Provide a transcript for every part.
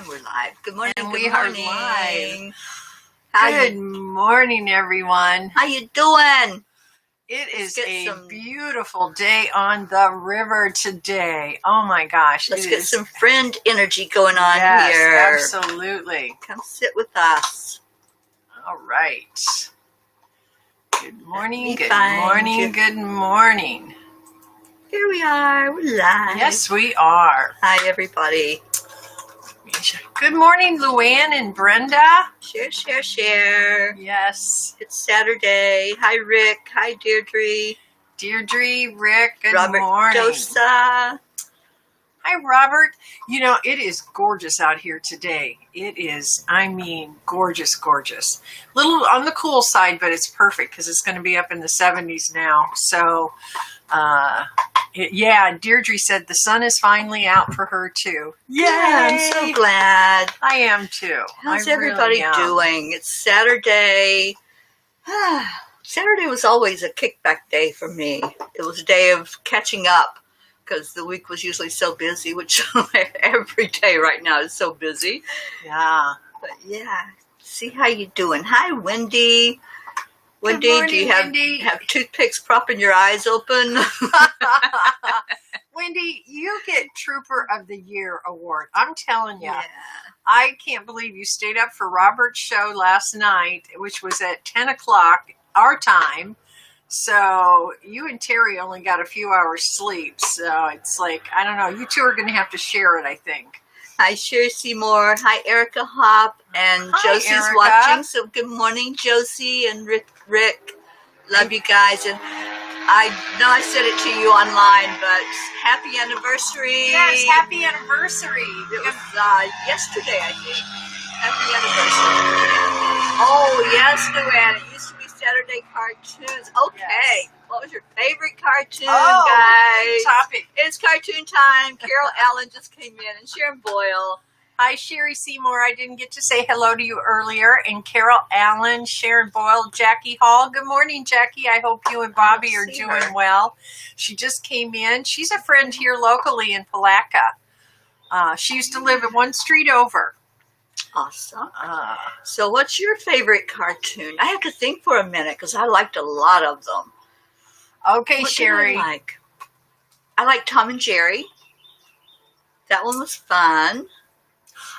And we're live. Good morning. And good we morning. are live. Good morning, everyone. How you doing? It Let's is get a some- beautiful day on the river today. Oh my gosh. Let's get some friend energy going on Yes, here. absolutely. Come sit with us. All right. Good morning, Me good fine. morning, good morning. Here we are. We're live. Yes, we are. Hi, everybody. Good morning, Luann and Brenda. Share, share, share. Yes. It's Saturday. Hi, Rick. Hi, Deirdre. Deirdre, Rick, good Robert morning. Dosa. Hi, Robert. You know, it is gorgeous out here today. It is, gorgeous, gorgeous. Little on the cool side, but it's perfect because it's going to be up in the 70s now. So, Deirdre said the sun is finally out for her too. Yeah, I'm so glad. I am too. How's I really everybody am. doing? It's Saturday. Saturday was always a kickback day for me. It was a day of catching up because the week was usually so busy, which every day right now is so busy. Yeah. But yeah, see how you doing. Hi, Wendy. Wendy, morning, do you have toothpicks propping your eyes open? Wendy, you get Trooper of the Year award. I'm telling you. Yeah. I can't believe you stayed up for Robert's show last night, which was at 10 o'clock our time. So you and Teri only got a few hours sleep. So it's like, I don't know. You two are going to have to share it, I think. Hi, Sherry Seymour. Hi, Erica Hop. And Hi, Josie's Erica. watching. So good morning, Josie and Rick. Love you guys. And I know I said it to you online, but happy anniversary. Yes, happy anniversary. It was yesterday, I think. Happy anniversary. Oh, yes, Luann. It used to be Saturday cartoons. Okay. Yes. What was your favorite cartoon, guys? Good topic. It's cartoon time. Carol Allen just came in and Sharon Boyle. Hi, Sherry Seymour. I didn't get to say hello to you earlier. And Carol Allen, Sharon Boyle, Jackie Hall. Good morning, Jackie. I hope you and Bobby are doing well. She just came in. She's a friend here locally in Palatka. She used to live at one street over. Awesome. So what's your favorite cartoon? I have to think for a minute because I liked a lot of them. Okay, What Sherry. did I like Tom and Jerry. That one was fun.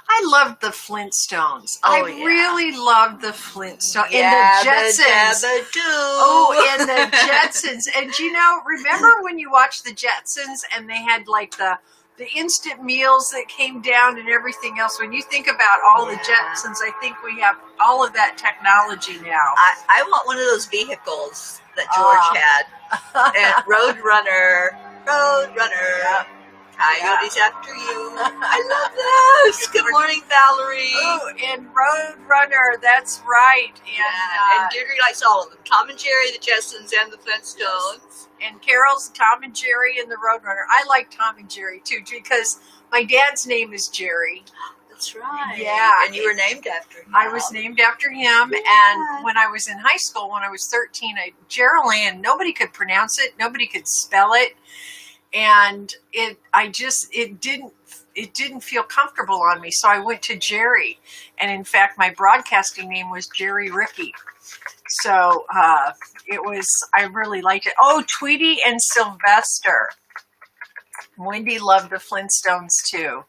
I loved the Flintstones. Oh, I really loved the Flintstones. Yabba And the Jetsons. dabba doo. Oh, and the Jetsons. And you know, remember when you watched the Jetsons and they had like the instant meals that came down and everything else? When you think about all the Jetsons, I think we have all of that technology now. I want one of those vehicles that George had. And Roadrunner. Yeah. Coyotes after you. I love those. Good morning, Valerie. Oh, and Roadrunner, that's right. And Deirdre likes all of them. Tom and Jerry, the Jetsons, and the Flintstones. And Carol's Tom and Jerry and the Roadrunner. I like Tom and Jerry too because my dad's name is Jerry. That's right. Yeah. And you were named after him. I was named after him. And when I was in high school, when I was 13, Jeryl, nobody could pronounce it. Nobody could spell it. And it didn't feel comfortable on me. So I went to Jerry. And in fact, my broadcasting name was Jerry Ricky. So I really liked it. Oh, Tweety and Sylvester. Wendy loved the Flintstones too.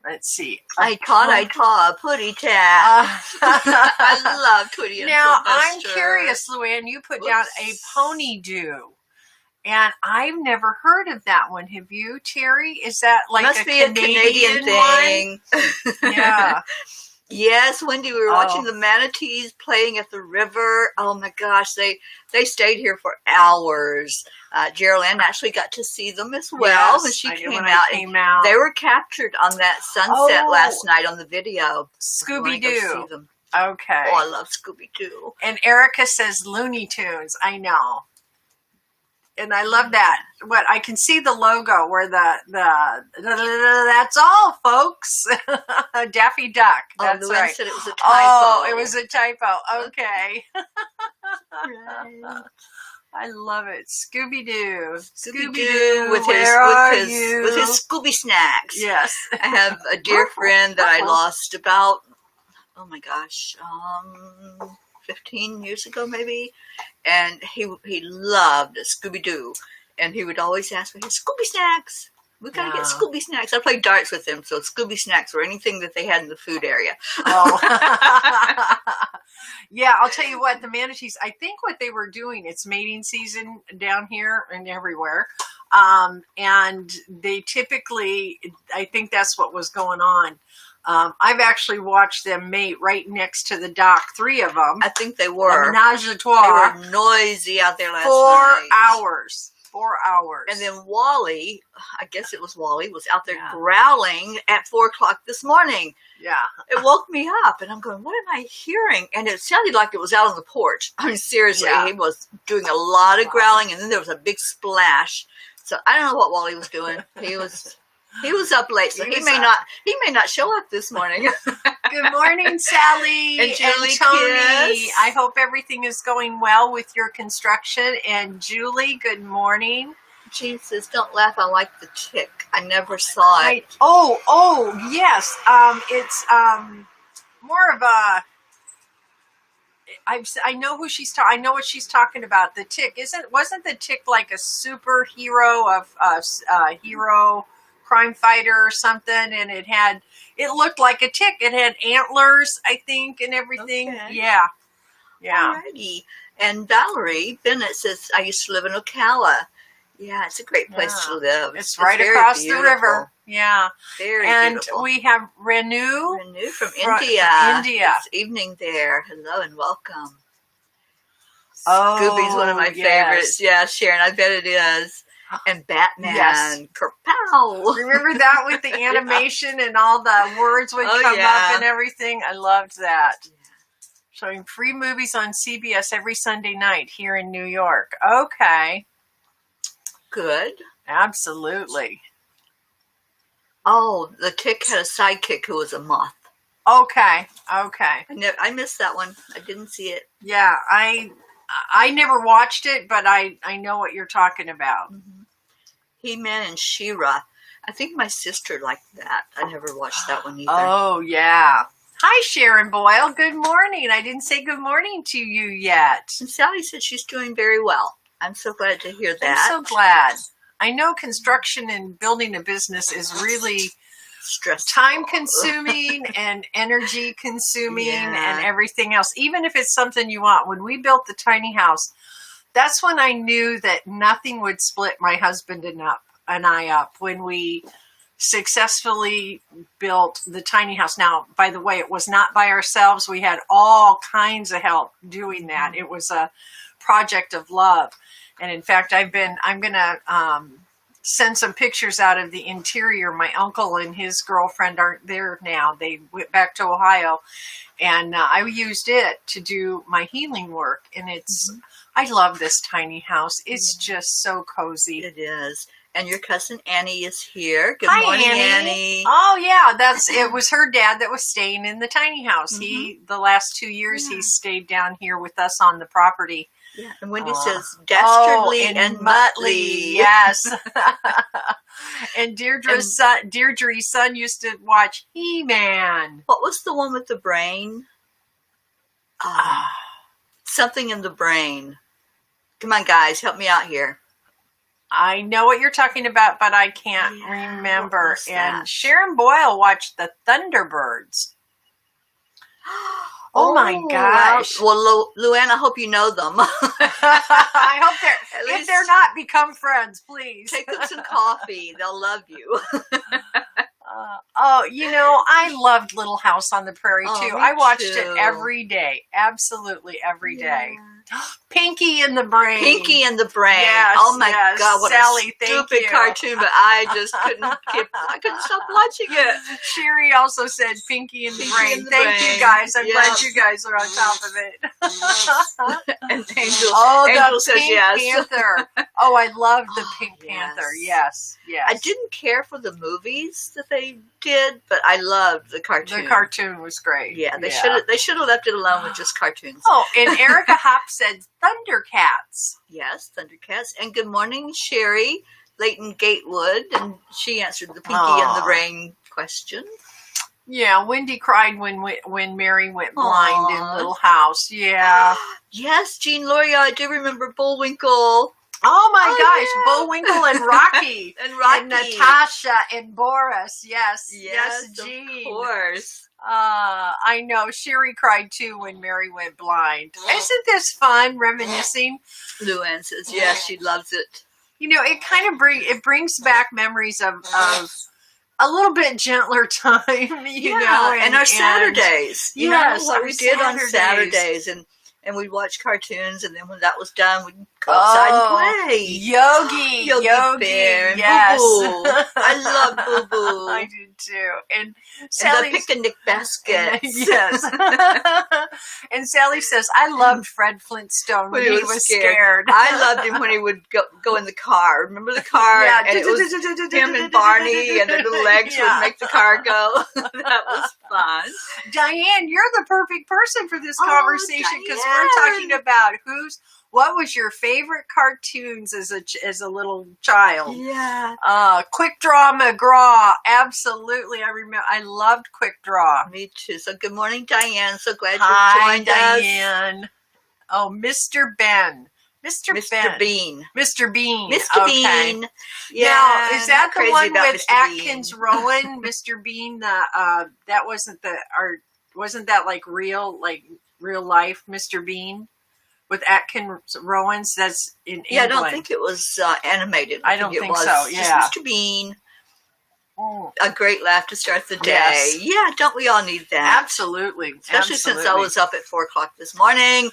Let's see. I taught a putty tap. I love Tweety and now, Sylvester. I'm curious, Luann, you put down a pony do. And I've never heard of that one. Have you, Teri? Is that like Must be a Canadian thing. Yeah. Yes, Wendy, we were watching the manatees playing at the river. Oh my gosh, they stayed here for hours. Jeryl actually got to see them as well when she came out. They were captured on that sunset last night on the video. Scooby-Doo. Okay. Oh, I love Scooby-Doo. And Erica says Looney Tunes. I know. And I love that. What I can see the logo where that's all, folks. Daffy Duck. That's the right. Said it was a typo. Oh, it was a typo. Okay. Right. I love it. Scooby-Doo. Scooby-Doo with his Scooby snacks. Yes. I have a dear friend that I lost about, 15 years ago maybe, and he loved Scooby-Doo, and he would always ask me, Scooby snacks. We gotta get Scooby snacks. I played darts with him, so Scooby snacks were anything that they had in the food area. Oh. Yeah, I'll tell you what, the manatees, I think what they were doing, it's mating season down here and everywhere. And they typically, I think that's what was going on. I've actually watched them mate right next to the dock, 3 of them. I think they were. A menage a trois. They were noisy out there last 4 night. 4 hours. 4 hours. And then Wally, I guess it was Wally, was out there growling at 4 o'clock this morning. Yeah. It woke me up, and I'm going, what am I hearing? And it sounded like it was out on the porch. I mean, seriously, he was doing a lot of growling, and then there was a big splash. So I don't know what Wally was doing. He was up late, so he may not show up this morning. Good morning, Sally and Julie, and Tony. Kiss. I hope everything is going well with your construction. And Julie, good morning. Jean says, "Don't laugh. I like the tick. I never saw it." Oh, yes. It's more of a. I know who she's talking. I know what she's talking about. The tick wasn't the tick like a superhero of hero crime fighter or something? And it looked like a tick. It had antlers, I think, and everything. Okay. Yeah. Alrighty. And Valerie Bennett says, "I used to live in Ocala." Yeah, it's a great place to live. It's right across the river. Yeah. Very beautiful. And we have Renu from India. It's evening there. Hello and welcome. Oh, Scooby's one of my favorites. Yeah, Sharon, I bet it is. And Batman. Yes. Kerpow. Remember that with the animation and all the words would come up and everything? I loved that. Yeah. Showing free movies on CBS every Sunday night here in New York. Okay. Good. Absolutely. Oh, the tick had a sidekick who was a moth. Okay. I missed that one. I didn't see it. Yeah, I never watched it, but I know what you're talking about. Mm-hmm. He-Man and She-Ra. I think my sister liked that. I never watched that one either. Oh, yeah. Hi, Sharon Boyle. Good morning. I didn't say good morning to you yet. And Sally said she's doing very well. I'm so glad to hear that. I'm so glad. I know construction and building a business is really stressful, time-consuming and energy-consuming and everything else. Even if it's something you want. When we built the tiny house, that's when I knew that nothing would split my husband and I up. When we successfully built the tiny house. Now, by the way, it was not by ourselves. We had all kinds of help doing that. It was a project of love. And in fact, I'm going to send some pictures out of the interior. My uncle and his girlfriend aren't there now. They went back to Ohio. And I used it to do my healing work. And I love this tiny house. It's just so cozy. It is. And your cousin Annie is here. Good Hi, morning, Annie. Oh, yeah. It was her dad that was staying in the tiny house. The last 2 years, he stayed down here with us on the property. Yeah, and Wendy says, dastardly and Muttley. Yes. And Deirdre's son used to watch He-Man. What was the one with the brain? Something in the brain. Come on, guys, help me out here. I know what you're talking about, but I can't remember. And Sharon Boyle watched the Thunderbirds. Oh my gosh. Well, Luann, I hope you know them. I hope if they're not, become friends, please. Take them some coffee. They'll love you. I loved Little House on the Prairie, too. I watched it every day. Absolutely every day. Pinky and the Brain. Pinky and the Brain. Yes, oh my God, what Sally, a stupid cartoon, but I just couldn't stop watching it. Sherry also said Pinky and the Brain. Thank you guys. I'm glad you guys are on top of it. And Angel says Pink Panther. Oh, I loved the Pink Panther. Yes. I didn't care for the movies that they did, but I loved the cartoon. The cartoon was great. Yeah, they should have left it alone with just cartoons. Oh, and Erica Hopson said Thundercats. Yes, Thundercats. And good morning, Sherry, Leighton Gatewood. And she answered the Pinky and the Brain question. Yeah, Wendy cried when Mary went blind in Little House. Yeah. Yes, Jean Loria, I do remember Bullwinkle. Oh my gosh, yeah. Bullwinkle and Rocky. and Natasha and Boris. Yes, Jean. Of course. I know. Sherry cried too when Mary went blind. Isn't this fun, reminiscing? Luann says, yes, she loves it. You know, it kind of brings back memories of a little bit gentler time, you know. And our Saturdays. You know what we did on Saturdays. And we'd watch cartoons, and then when that was done, we'd go outside and play. Yogi Bear, yes. Boo Boo. I love Boo Boo. I did too. And the picnic baskets. Yes. And Sally says, I loved Fred Flintstone when he was scared. I loved him when he would go in the car. Remember the car? Yeah. And it was him and Barney, and their little legs would make the car go. That was fun. Diane, you're the perfect person for this conversation, because we're talking about what was your favorite cartoons as a little child? Yeah. Quick Draw McGraw. Absolutely. I loved Quick Draw. Me too. So good morning, Diane. So glad you joined us. Diane. Oh, Mr. Ben. Mr. Bean. Mr. Bean. Mr. Bean. Yeah. Now, is that the one with Atkins Rowan? Mr. Bean. That wasn't wasn't that like real life Mr. Bean? With Atkins Rowans, that's in England. Yeah, I don't think it was animated. I don't think so. Yeah, just Mr. Bean. A great laugh to start the day. Yes. Yeah, don't we all need that? Absolutely. Especially since I was up at 4:00 this morning.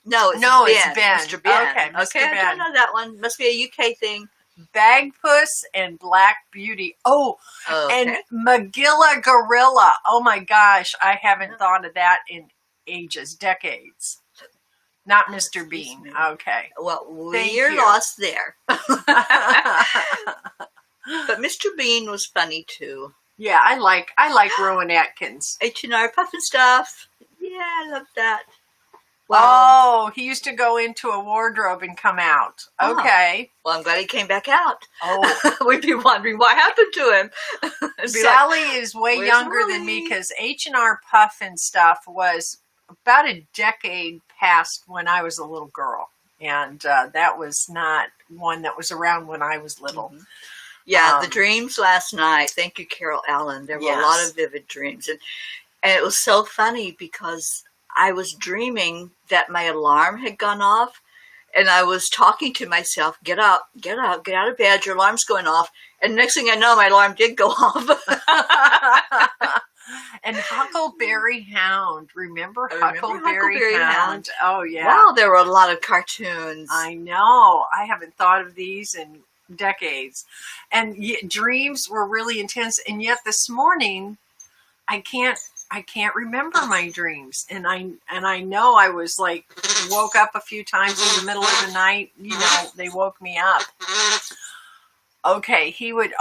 No, it's Ben. Mr. Ben. Okay, Mr. Ben. I don't know that one. Must be a UK thing. Bagpuss and Black Beauty. Oh, okay. And Magilla Gorilla. Oh my gosh, I haven't thought of that in ages, decades. Not Mr. Bean. Okay. Well, we're lost there. But Mr. Bean was funny too. Yeah, I like Rowan Atkins. H&R Puffin Stuff. Yeah, I love that. Wow. Oh, he used to go into a wardrobe and come out. Okay. Well, I'm glad he came back out. Oh. We'd be wondering what happened to him. Sally is way younger than me, because H&R Puffin Stuff was about a decade past when I was a little girl. And that was not one that was around when I was little. Mm-hmm. Yeah, the dreams last night. Thank you, Carol Allen. There were a lot of vivid dreams. And it was so funny because I was dreaming that my alarm had gone off. And I was talking to myself, get up, get out of bed. Your alarm's going off. And next thing I know, my alarm did go off. And Huckleberry Hound. Remember Huckleberry Hound? Oh, yeah. Wow, there were a lot of cartoons. I know. I haven't thought of these in decades. And dreams were really intense. And yet this morning, I can't remember my dreams. And I know I was like, woke up a few times in the middle of the night. You know, they woke me up. Okay, he would,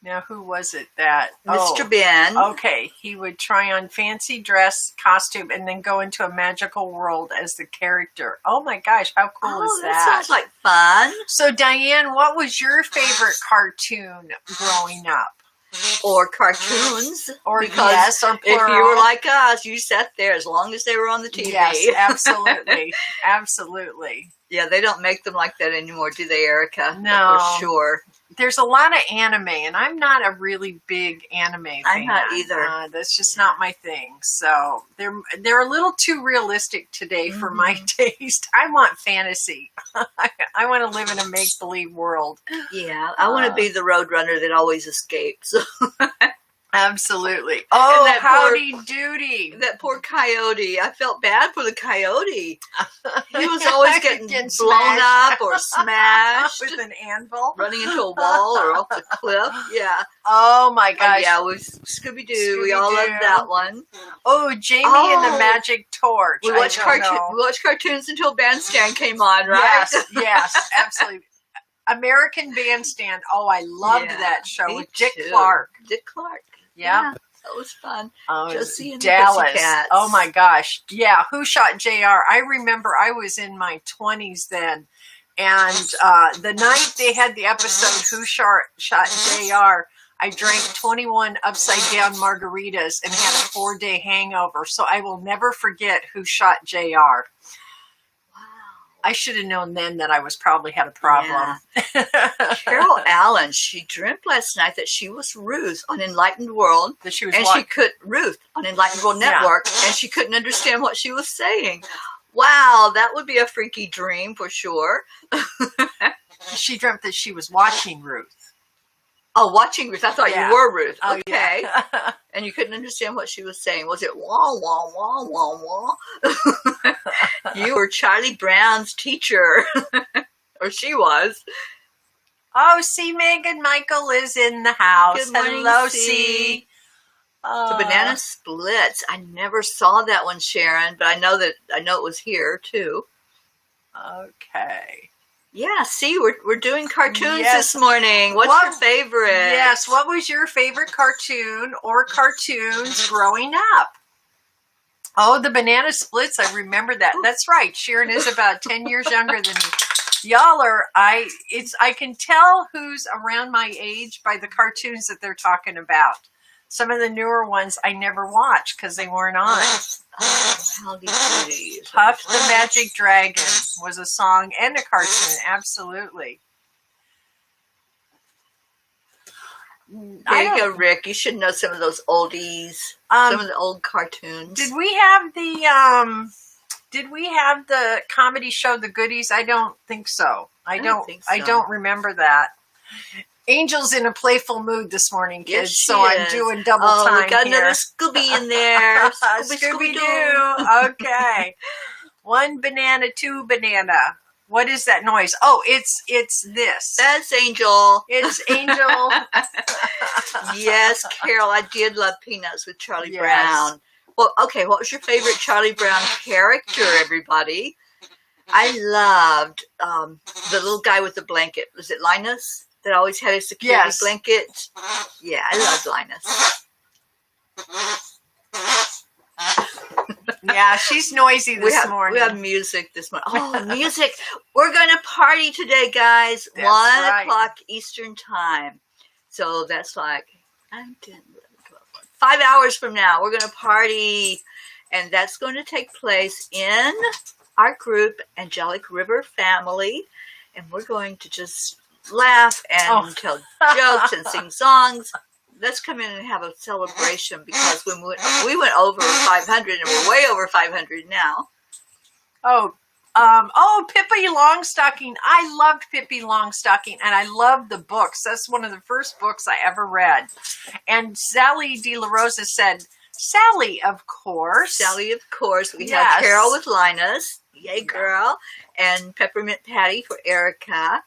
now, who was it that? Mr. Ben. Okay, he would try on fancy dress, costume, and then go into a magical world as the character. Oh my gosh, how cool is that? That sounds like fun. So, Diane, what was your favorite cartoon growing up? Or cartoons. Or yes, or plural. If you were like us, you sat there as long as they were on the TV. Yes, absolutely. Absolutely. Yeah, they don't make them like that anymore, do they, Erica? No. For sure. There's a lot of anime, and I'm not a really big anime fan. I'm not either. That's just not my thing. So they're a little too realistic today for my taste. I want fantasy. I want to live in a make-believe world. Yeah, I want to be the roadrunner that always escapes. Absolutely. Oh, that howdy doody. That poor coyote. I felt bad for the coyote. He was always getting blown up or smashed. With an anvil. Running into a wall or off the cliff. Yeah. Oh my gosh. Yeah, it was Scooby-Doo. We all loved that one. Oh, Jamie and the Magic Torch. We watched cartoons until Bandstand came on, right? Yes, absolutely. American Bandstand. Oh, I loved that show with Dick Clark. Dick Clark. Yeah. That was fun. Josie and Dallas. Oh my gosh. Yeah. Who Shot JR? I remember I was in my 20s then. And the night they had the episode Who Shot JR, I drank 21 upside down margaritas and had a 4-day hangover. So I will never forget Who Shot JR. I should have known then that I was probably had a problem. Yeah. Carol Allen, she dreamt last night that she was Ruth on Enlightened World. That she was Ruth on Enlightened World Network, and she couldn't understand what she was saying. Wow, that would be a freaky dream for sure. She dreamt that she was watching Ruth. Oh, watching Ruth. I thought you were Ruth. Okay. Yeah. And you couldn't understand what she was saying. Was it wah, wah, wah, wah, wah? You were Charlie Brown's teacher. Or she was. Oh, C. Megan Michael is in the house. Good morning, hello, C. The Banana Splits. I never saw that one, Sharon, but I know it was here too. Okay. Yeah, see, we're doing cartoons this morning. What's your favorite? Yes, what was your favorite cartoon or cartoons growing up? Oh, the Banana Splits. I remember that. That's right. Sharon is about 10 years younger than me. Y'all are, I can tell who's around my age by the cartoons that they're talking about. Some of the newer ones I never watched because they weren't on. Oh, Howdy Doody. Puff the Magic Dragon was a song and a cartoon. Absolutely. There you go, Rick. You should know some of those oldies. Some of the old cartoons. Did we have the comedy show The Goodies? I don't think so. I don't think so. I don't remember that. Angel's in a playful mood this morning, kids, so I'm doing double time we got here. Another Scooby in there. Scooby-Doo. Okay. 1 banana, 2 banana. What is that noise? Oh, it's this. That's Angel. It's Angel. Yes, Carol, I did love Peanuts with Charlie Brown. Well, okay, what was your favorite Charlie Brown character, everybody? I loved the little guy with the blanket. Was it Linus? That always had a security blanket. Yeah, I loved Linus. Yeah, she's noisy this morning. We have music this morning. Oh, music. We're going to party today, guys. That's 1 o'clock Eastern time. So that's like 5 hours from now. We're going to party. And that's going to take place in our group, Angelic River Family. And we're going to just laugh and tell jokes and sing songs. Let's come in and have a celebration because when we went over 500 and we're way over 500 now. Pippi Longstocking. I loved Pippi Longstocking and I loved the books. That's one of the first books I ever read. And Sally De La Rosa said, Sally, of course. Sally, of course. We have Carol with Linus. Yay, girl. And Peppermint Patty for Erica.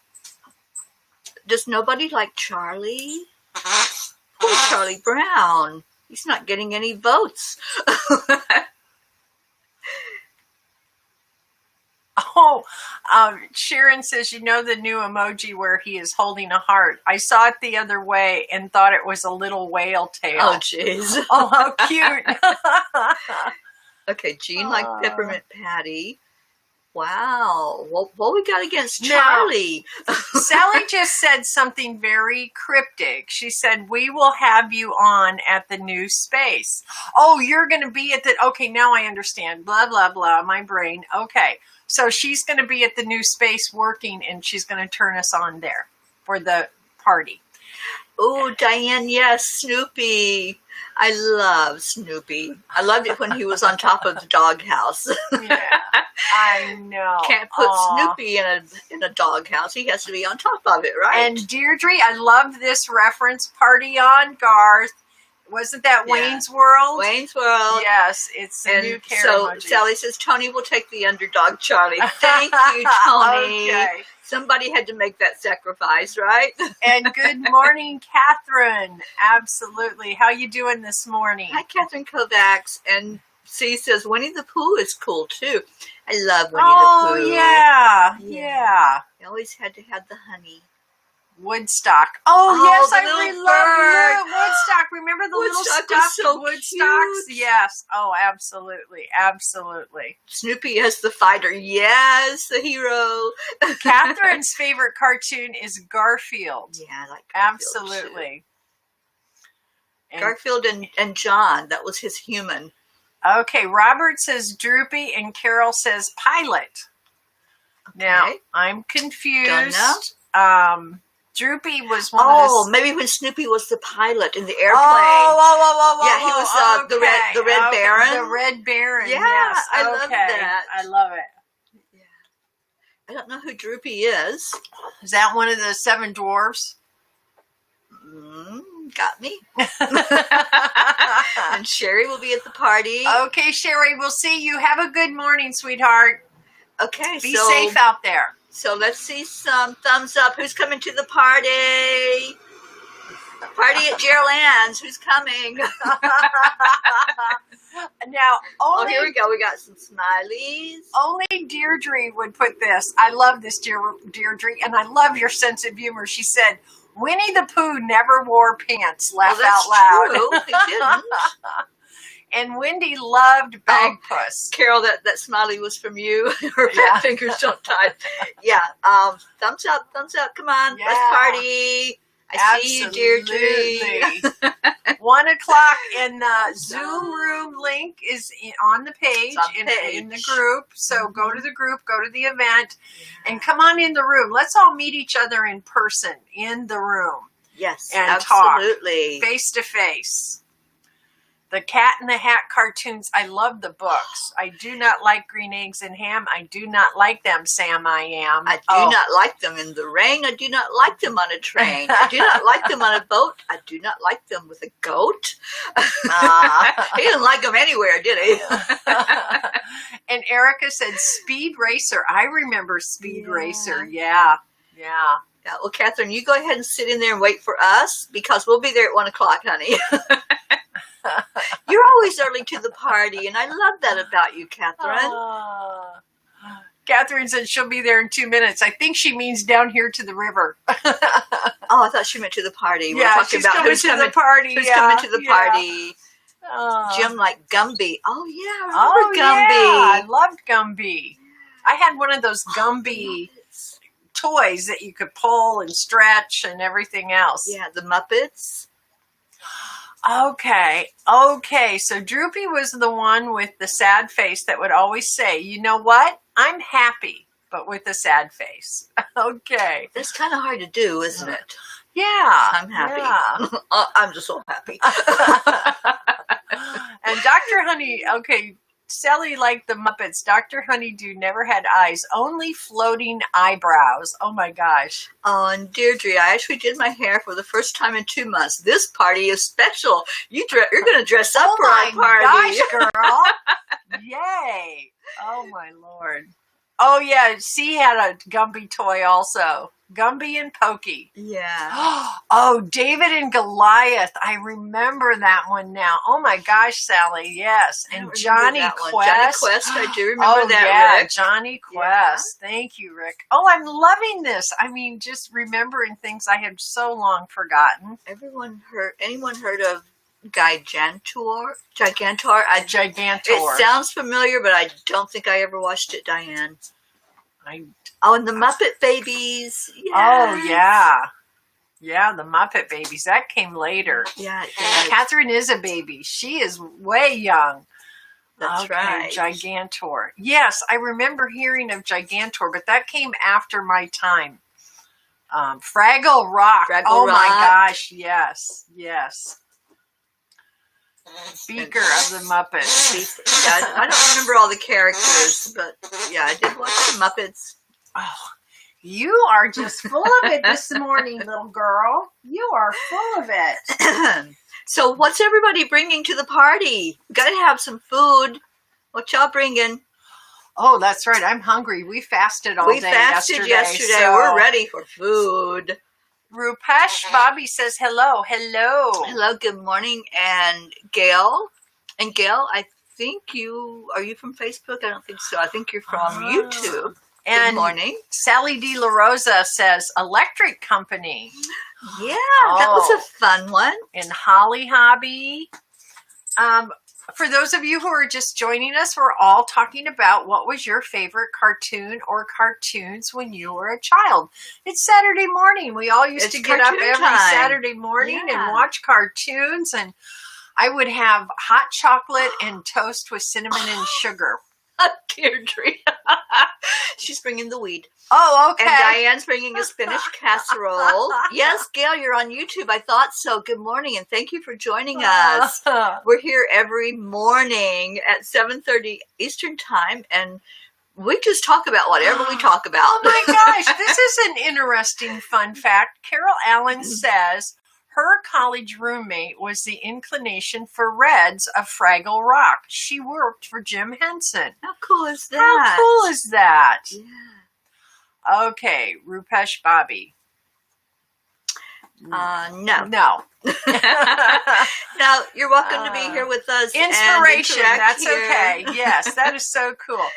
Does nobody like Charlie? Poor Charlie Brown. He's not getting any votes. Sharon says, you know the new emoji where he is holding a heart. I saw it the other way and thought it was a little whale tail. Oh, jeez. Oh, how cute. Okay, Jean liked Peppermint Patty. Wow. What we got against Charlie? Sally just said something very cryptic. She said, we will have you on at the new space. Oh, you're going to be at the... Okay, now I understand. Blah, blah, blah. My brain. Okay. So she's going to be at the new space working, and she's going to turn us on there for the party. Oh, Diane, yes, Snoopy. I love Snoopy. I loved it when he was on top of the doghouse. Yeah, I know. Can't put Snoopy in a doghouse. He has to be on top of it, right? And Deirdre, I love this reference. Party on, Garth. Wasn't that Wayne's World? Wayne's World. Yes, it's a new character. So Sally says, Tony will take the underdog, Charlie. Thank you, Tony. Okay. Somebody had to make that sacrifice, right? And good morning, Catherine. Absolutely. How you doing this morning? Hi, Catherine Kovacs. And C says, Winnie the Pooh is cool, too. I love Winnie the Pooh. Oh, yeah. He always had to have the honey. Woodstock. Oh, yes, I really love Woodstock. Remember the Woodstock little stuffed so Woodstocks? cute. Yes. Oh, absolutely. Absolutely. Snoopy as the fighter. Yes, the hero. Catherine's favorite cartoon is Garfield. Yeah, I like Garfield. Absolutely. Garfield and John. That was his human. Okay, Robert says Droopy and Carol says Pilot. Okay. Now, I'm confused. Don't know. Droopy was one of the... Oh, maybe when Snoopy was the pilot in the airplane. Yeah, he was the Red Baron. The Red Baron, yeah, yes. I love that. I love it. Yeah. I don't know who Droopy is. Is that one of the 7 dwarfs? Got me. And Sherry will be at the party. Okay, Sherry, we'll see you. Have a good morning, sweetheart. Okay, Be safe out there. So let's see some thumbs up. Who's coming to the party? Party at Jeryl Ann's. Who's coming? Now, here we go. We got some smileys. Only Deirdre would put this. I love this, Deirdre, and I love your sense of humor. She said, Winnie the Pooh never wore pants. Laugh out loud. True. He didn't. And Wendy loved Bagpuss. Carol, that smiley was from you. Her fingers don't tie. Yeah. Thumbs up. Come on. Yeah. Let's party. I see you, Deirdre. 1 o'clock in the Zoom room link is on the page, in the group. So go to the group, go to the event, and come on in the room. Let's all meet each other in person in the room. Yes, and absolutely. Talk face to face. The Cat in the Hat cartoons, I love the books. I do not like Green Eggs and Ham. I do not like them, Sam I Am. I do not like them in the rain. I do not like them on a train. I do not like them on a boat. I do not like them with a goat. He didn't like them anywhere, did he? And Erica said Speed Racer. I remember Speed Racer. Yeah. Well, Catherine, you go ahead and sit in there and wait for us because we'll be there at 1 o'clock, honey. You're always early to the party, and I love that about you, Catherine. Catherine said she'll be there in 2 minutes. I think she means down here to the river. I thought she meant to the party. We're talking about who's coming to the party. Who's coming to the party? Jim liked Gumby. Oh yeah, I remember Gumby. I loved Gumby. I had one of those Gumby toys that you could pull and stretch and everything else. Yeah, the Muppets. Okay. So Droopy was the one with the sad face that would always say, you know what? I'm happy, but with a sad face. Okay. That's kind of hard to do, isn't it? Yeah. I'm happy. Yeah. I'm just so happy. And Dr. Honey, okay, Sally liked the Muppets. Dr. Honeydew never had eyes, only floating eyebrows. Oh my gosh. Oh, and Deirdre, I actually did my hair for the first time in 2 months. This party is special. You're going to dress up for our party. Oh my gosh, girl. Yay. Oh my Lord. Oh yeah, she had a Gumby toy also. Gumby and Pokey. Yeah. Oh, David and Goliath. I remember that one now. Oh my gosh, Sally. Yes. And Johnny Quest. Johnny Quest, I do remember that, Rick. Johnny Quest. Yeah. Thank you, Rick. Oh, I'm loving this. I mean, just remembering things I had so long forgotten. Anyone heard of Gigantor? Gigantor. It sounds familiar, but I don't think I ever watched it, Diane. And the Muppet Babies. Yes. Oh, yeah. Yeah, the Muppet Babies. That came later. Yeah, it did. Catherine is a baby. She is way young. That's right. Gigantor. Yes, I remember hearing of Gigantor, but that came after my time. Fraggle Rock. Fraggle Rock. My gosh, yes. Beaker of the Muppets. Yeah, I don't remember all the characters, but yeah, I did watch the Muppets. Oh, you are just full of it this morning, little girl. You are full of it. So what's everybody bringing to the party? We got to have some food. What y'all bringing? Oh, that's right. I'm hungry. We fasted all day yesterday. So we're ready for food. Rupesh Bobby says hello. Hello, good morning. And Gail, I think are you from Facebook? I don't think so. I think you're from YouTube. And good morning. Sally D. La Rosa says, electric company. Yeah, that was a fun one. And Holly Hobby. For those of you who are just joining us, we're all talking about what was your favorite cartoon or cartoons when you were a child. It's Saturday morning. We all used to get up every Saturday morning and watch cartoons, and I would have hot chocolate and toast with cinnamon and sugar. Deirdre. She's bringing the weed. Oh, okay. And Diane's bringing a spinach casserole. Yes, Gail, you're on YouTube. I thought so. Good morning, and thank you for joining us. We're here every morning at 7:30 Eastern Time, and we just talk about whatever we talk about. Oh, my gosh. This is an interesting fun fact. Carol Allen says her college roommate was the inclination for Reds of Fraggle Rock. She worked for Jim Henson. How cool is that? How cool is that? Yeah. Okay, Rupesh Bobby. No. No. No, you're welcome to be here with us. Inspiration. That's here. Okay. Yes, that is so cool.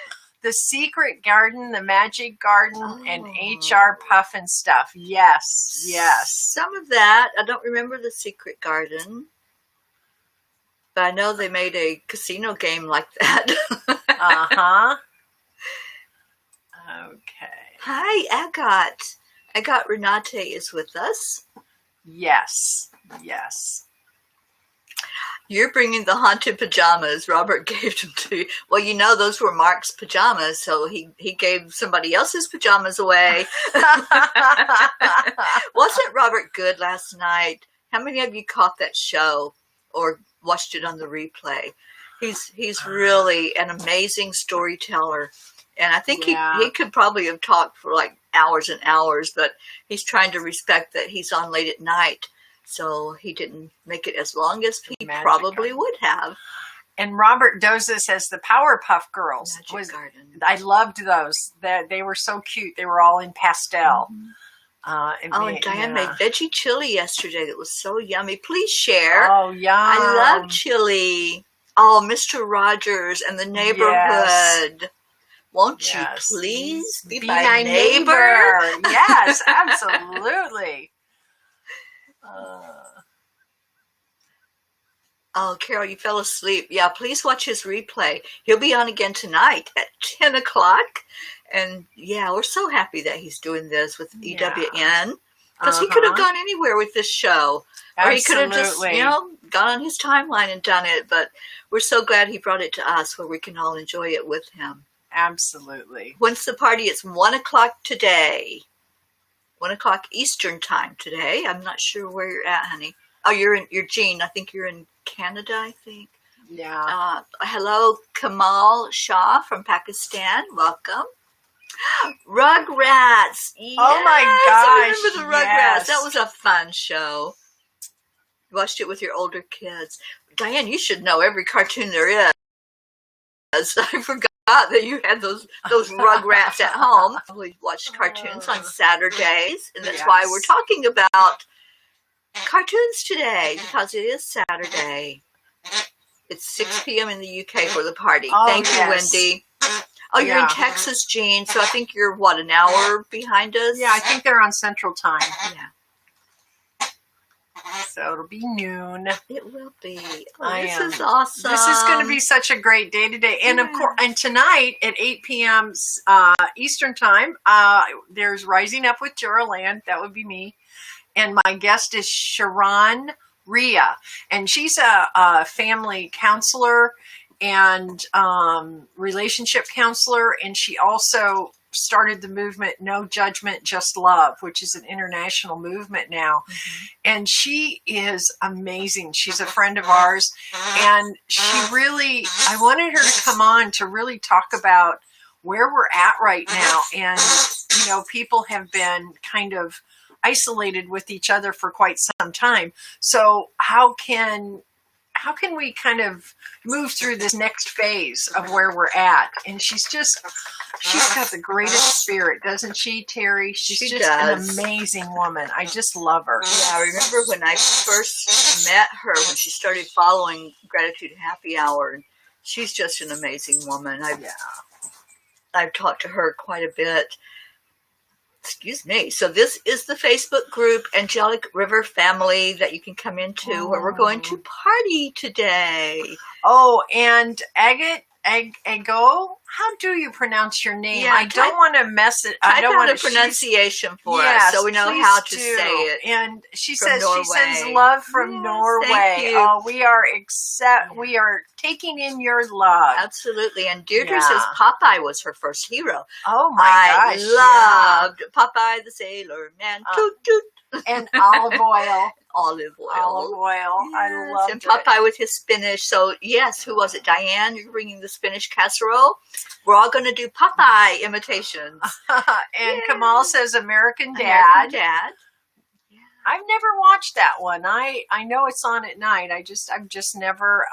The Secret Garden, the Magic Garden, and HR Puff and Stuff. Yes, yes. Some of that. I don't remember the Secret Garden, but I know they made a casino game like that. Uh-huh. Okay. Hi, Agat. Agat Renate is with us. Yes, yes. You're bringing the haunted pajamas. Robert gave them to you. Well, you know, those were Mark's pajamas, so he gave somebody else's pajamas away. Wasn't Robert good last night? How many of you caught that show or watched it on the replay? He's really an amazing storyteller. And I think he could probably have talked for like hours and hours, but he's trying to respect that he's on late at night. So he didn't make it as long as he probably would have. And Robert Doza says the Powerpuff Girls. Garden. I loved those. They were so cute. They were all in pastel. Mm-hmm. And Diane made veggie chili yesterday. It was so yummy. Please share. Oh, yum. I love chili. Oh, Mr. Rogers and the neighborhood. Yes. Won't you please be my neighbor? Yes, absolutely. Oh, Carol, you fell asleep. Yeah, please watch his replay. He'll be on again tonight at 10 o'clock. And yeah, we're so happy that he's doing this with EWN. Because he could have gone anywhere with this show. Or he could have just, gone on his timeline and done it. But we're so glad he brought it to us where we can all enjoy it with him. Absolutely. When's the party? It's 1 o'clock today. 1 o'clock Eastern time today. I'm not sure where you're at, honey. Oh, you're Jean. I think you're in Canada, I think. Yeah. Hello, Kamal Shah from Pakistan. Welcome. Rugrats. Yes, oh, my gosh. I remember the Rugrats. Yes. That was a fun show. Watched it with your older kids. Diane, you should know every cartoon there is. I forgot that you had those Rugrats at home. We watched cartoons on Saturdays, and that's why we're talking about cartoons today, because it is Saturday. It's 6 p.m. in the UK for the party. Thank you, Wendy. Oh, you're in Texas, Jean, so I think you're, an hour behind us? Yeah, I think they're on Central Time. Yeah. So it'll be noon. It will be. This is awesome. This is going to be such a great day today. And of course, and tonight at 8 p.m. Eastern Time, there's Rising Up with Jeryl. That would be me. And my guest is Sharon Rhea. And she's a family counselor and relationship counselor. And she also started the movement No Judgment, Just Love, which is an international movement now. Mm-hmm. And she is amazing. She's a friend of ours. And I wanted her to come on to really talk about where we're at right now. And, people have been kind of isolated with each other for quite some time. So how can we kind of move through this next phase of where we're at? And she's got the greatest spirit, doesn't she, Teri? She's an amazing woman. I just love her. Yeah, I remember when I first met her, when she started following Gratitude Happy Hour. And she's just an amazing woman. I've talked to her quite a bit. Excuse me. So this is the Facebook group, Angelic River Family, that you can come into where we're going to party today. Oh, and Agate, Ago, how do you pronounce your name? Yeah, I don't want to mess it. I don't want a pronunciation for us, so we know how to say it. And she From says Norway. she sends love from Norway. Thank you. Oh, we are taking in your love. Absolutely. And Deirdre says Popeye was her first hero. Oh my gosh! I loved Popeye the Sailor Man. Toot toot. And olive oil. Olive oil. Yes. I love it. And Popeye with his spinach. So, yes, who was it? Diane, you're bringing the spinach casserole. We're all going to do Popeye imitations. And Kamal says American Dad. American Dad. Yeah. I've never watched that one. I know it's on at night. I've just never,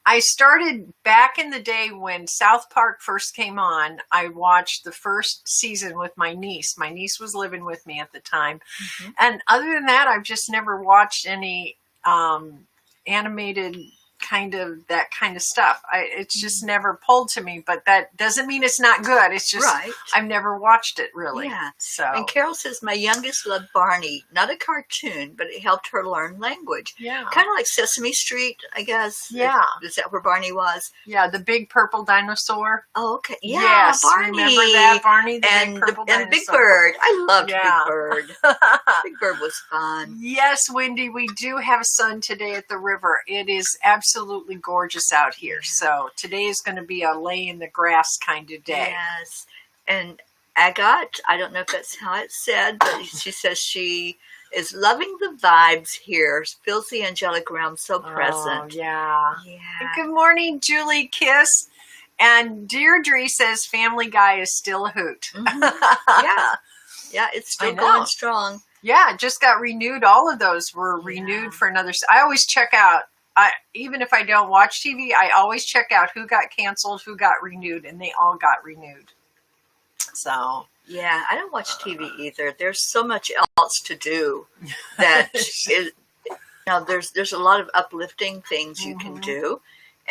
I started back in the day when South Park first came on. I watched the first season with my niece. My niece was living with me at the time. Mm-hmm. And other than that, I've just never watched any animated that kind of stuff. It's just never pulled to me, but that doesn't mean it's not good. It's just, I've never watched it really. Yeah. So. And Carol says, my youngest loved Barney, not a cartoon, but it helped her learn language. Yeah. Kind of like Sesame Street, I guess. Yeah. Is that where Barney was? Yeah. The big purple dinosaur. Oh, okay. Yeah. Yes. Barney. Remember that? Barney, the big purple dinosaur. And Big Bird. I loved Big Bird. Big Bird was fun. Yes, Wendy, we do have sun today at the river. It is absolutely gorgeous out here. So today is going to be a lay in the grass kind of day. Yes. And Agat, I don't know if that's how it's said, but she says she is loving the vibes here. Feels the angelic realm so present. Yeah. Good morning, Julie Kiss. And Deirdre says Family Guy is still a hoot. Mm-hmm. Yeah, it's still going strong. Yeah, it just got renewed. All of those were renewed for another. I always check out. Even if I don't watch TV, I always check out who got canceled, who got renewed, and they all got renewed. So yeah, I don't watch TV either. There's so much else to do that there's a lot of uplifting things you can do.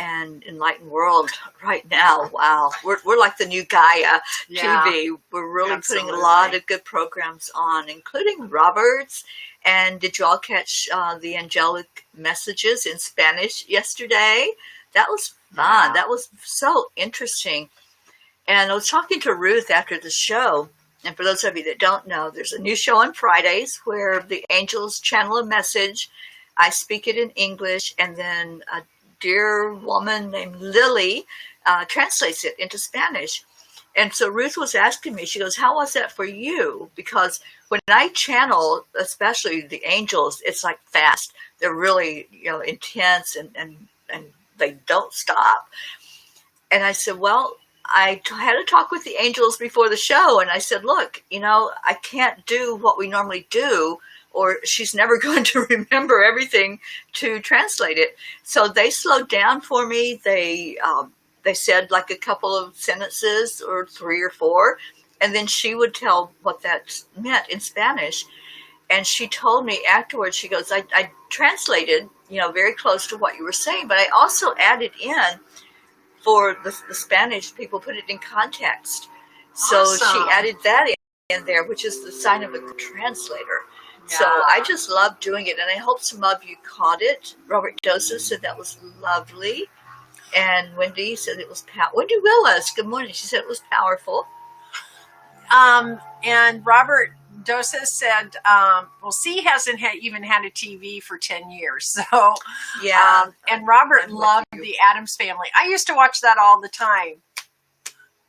And Enlightened World right now, wow, we're like the new Gaia TV. We're really putting a lot of good programs on, including Roberts. And did you all catch the angelic messages in Spanish yesterday? That was fun. That was so interesting. And I was talking to Ruth after the show. And for those of you that don't know, there's a new show on Fridays where the angels channel a message. I speak it in English, and then a dear woman named Lily translates it into Spanish. And so Ruth was asking me, she goes, how was that for you? Because when I channel, especially the angels, it's like fast. They're really, intense and they don't stop. And I said, well, I had a talk with the angels before the show. And I said, look, I can't do what we normally do, or she's never going to remember everything to translate it. So they slowed down for me. They said like a couple of sentences or 3 or 4, and then she would tell what that meant in Spanish. And she told me afterwards, she goes, I translated, very close to what you were saying, but I also added in for the Spanish people, put it in context. So she added that in there, which is the sign of a translator. So I just love doing it, and I hope some of you caught it. Robert Joseph said that was lovely. And Wendy said it was Wendy Willis, good morning. She said it was powerful. And Robert Dosa said, C hasn't even had a TV for 10 years. So, and Robert loved the Addams Family. I used to watch that all the time.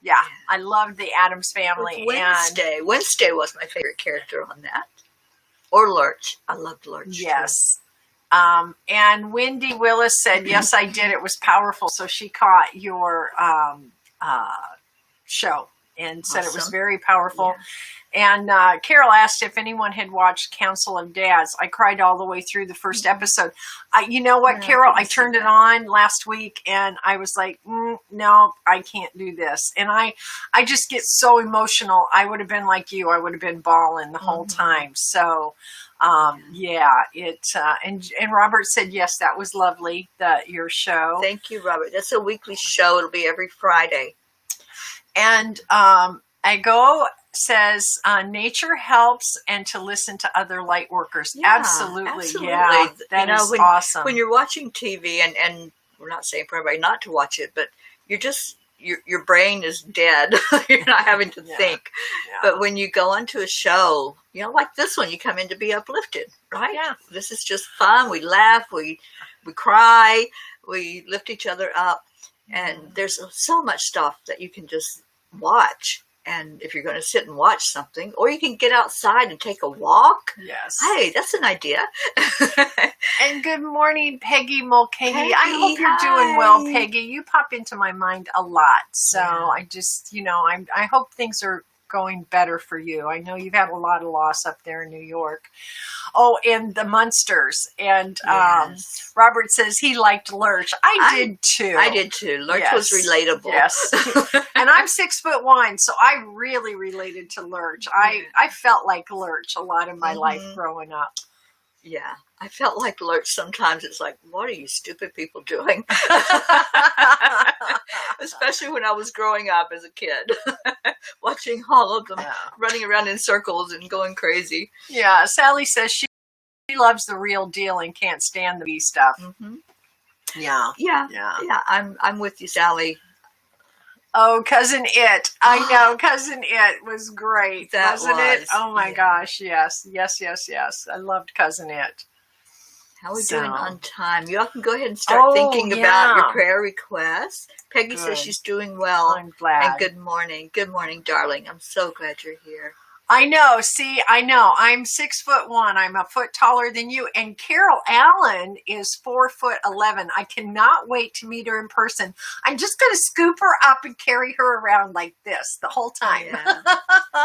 Yeah, I loved the Addams Family. Wednesday was my favorite character on that. Or Lurch. I loved Lurch. Yes. And Wendy Willis said, yes, I did. It was powerful. So she caught your show and said it was very powerful. Yeah. And Carol asked if anyone had watched Council of Dads. I cried all the way through the first episode. You know what, Carol? I turned it on last week and I was like, no, I can't do this. And I just get so emotional. I would have been like you. I would have been bawling the whole time. So, and Robert said, yes, that was lovely, your show. Thank you, Robert. That's a weekly show. It'll be every Friday. And Ago says nature helps, and to listen to other light workers. Yeah, absolutely. Yeah, that is awesome. When you're watching TV, and we're not saying for everybody not to watch it, but you're just your brain is dead. You're not having to think. Yeah. But when you go onto a show, like this one, you come in to be uplifted, right? Yeah. This is just fun. We laugh, we cry, we lift each other up, and there's so much stuff that you can just watch. And if you're going to sit and watch something, or you can get outside and take a walk. Yes. Hey, that's an idea. And good morning, Peggy Mulcahy. I hope you're doing well, Peggy. You pop into my mind a lot. So I just, I hope things are going better for you. I know you've had a lot of loss up there in New York. Oh, and the Munsters. And Robert says he liked Lurch. I did too. I did too. Lurch was relatable. Yes. And I'm 6'1", so I really related to Lurch. I felt like Lurch a lot of my life growing up. Yeah. I felt like Lurch sometimes. It's like, what are you stupid people doing? Especially when I was growing up as a kid. Watching all of them running around in circles and going crazy. Yeah, Sally says she loves the real deal and can't stand the B stuff. Mm-hmm. Yeah. I'm with you, Sally. Oh, Cousin It. I know, Cousin It was great. Wasn't it? Oh my gosh, yes. I loved Cousin It. How are we doing on time? You all can go ahead and start thinking about your prayer requests. Peggy says she's doing well. I'm glad. And good morning. Good morning, darling. I'm so glad you're here. I know. See, I know. I'm 6'1". I'm a foot taller than you. And Carol Allen is 4'11". I cannot wait to meet her in person. I'm just going to scoop her up and carry her around like this the whole time. Yeah.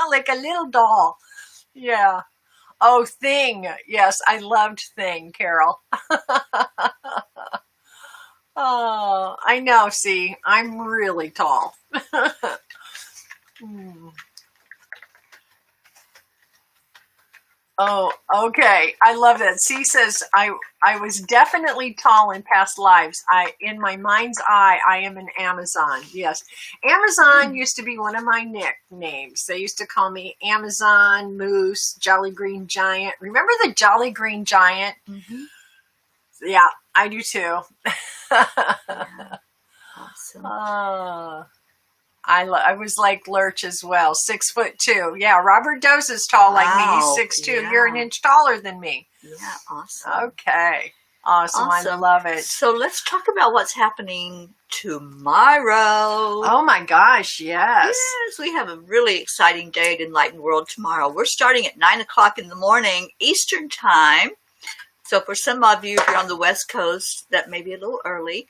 Like a little doll. Yeah. Oh, Thing. Yes, I loved Thing, Carol. Oh, I know. See, I'm really tall. Oh, okay. I love that. C says, I was definitely tall in past lives. In my mind's eye, I am an Amazon. Yes. Amazon used to be one of my nicknames. They used to call me Amazon, Moose, Jolly Green Giant. Remember the Jolly Green Giant? Mm-hmm. Yeah, I do too. Yeah. Awesome. I was like Lurch as well, 6'2". Yeah, Robert Dose is tall like me. He's 6'2". Yeah. You're an inch taller than me. Yeah, awesome. Okay, awesome. I love it. So let's talk about what's happening tomorrow. Oh my gosh, yes. Yes, we have a really exciting day at Enlightened World tomorrow. We're starting at 9 o'clock in the morning Eastern Time. So for some of you, if you're on the West Coast, that may be a little early.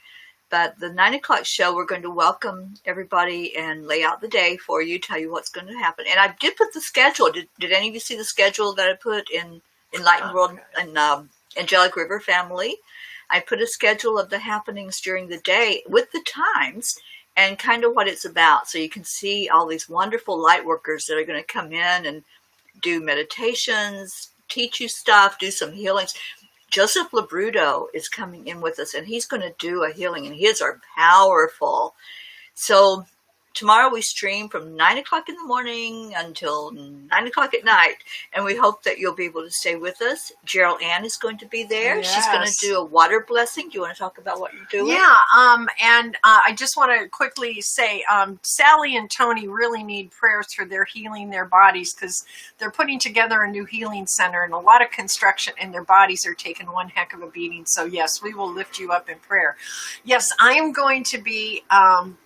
But the 9 o'clock show, we're going to welcome everybody and lay out the day for you, tell you what's going to happen. And I did put the schedule. Did any of you see the schedule that I put in Enlightened World and Angelic River Family? I put a schedule of the happenings during the day with the times and kind of what it's about. So you can see all these wonderful light workers that are going to come in and do meditations, teach you stuff, do some healings. Joseph Labruto is coming in with us, and he's going to do a healing, and his are powerful. So tomorrow we stream from 9 o'clock in the morning until 9 o'clock at night, and we hope that you'll be able to stay with us. Jeryl Ann is going to be there. Yes. She's going to do a water blessing. Do you want to talk about what you're doing? Yeah, and I just want to quickly say Sally and Tony really need prayers for their healing their bodies, because they're putting together a new healing center, and a lot of construction, and their bodies are taking one heck of a beating. So yes, we will lift you up in prayer. Yes, I am going to be,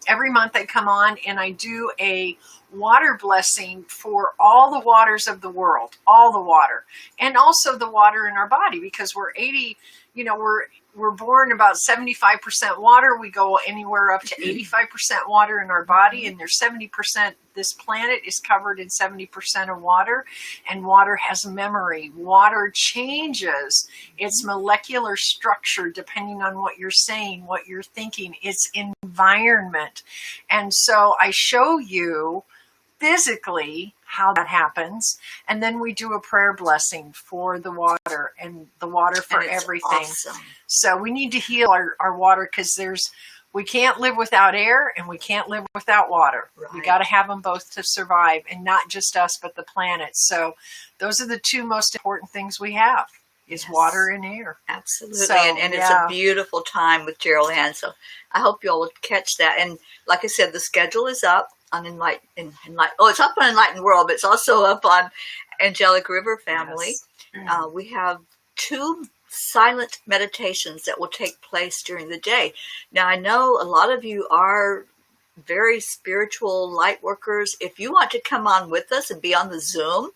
every month I come on and I do a water blessing for all the waters of the world, all the water, and also the water in our body, because we're 80, we're born about 75% water. We go anywhere up to 85% water in our body, and there's 70%. This planet is covered in 70% of water, and water has memory. Water changes its molecular structure depending on what you're saying, what you're thinking, its environment. And so I show you physically how that happens, and then we do a prayer blessing for the water and the water for everything. Awesome. So we need to heal our water, because there's we can't live without air and we can't live without water. Right. We got to have them both to survive, and not just us, but the planet. So those are the two most important things we have, is water and air. Absolutely. So, and it's a beautiful time with Jeryl Ann. So I hope you all will catch that. And like I said, the schedule is up on it's up on Enlightened World, but it's also up on Angelic River Family. Yes. We have 2 silent meditations that will take place during the day. Now, I know a lot of you are very spiritual light workers. If you want to come on with us and be on the Zoom,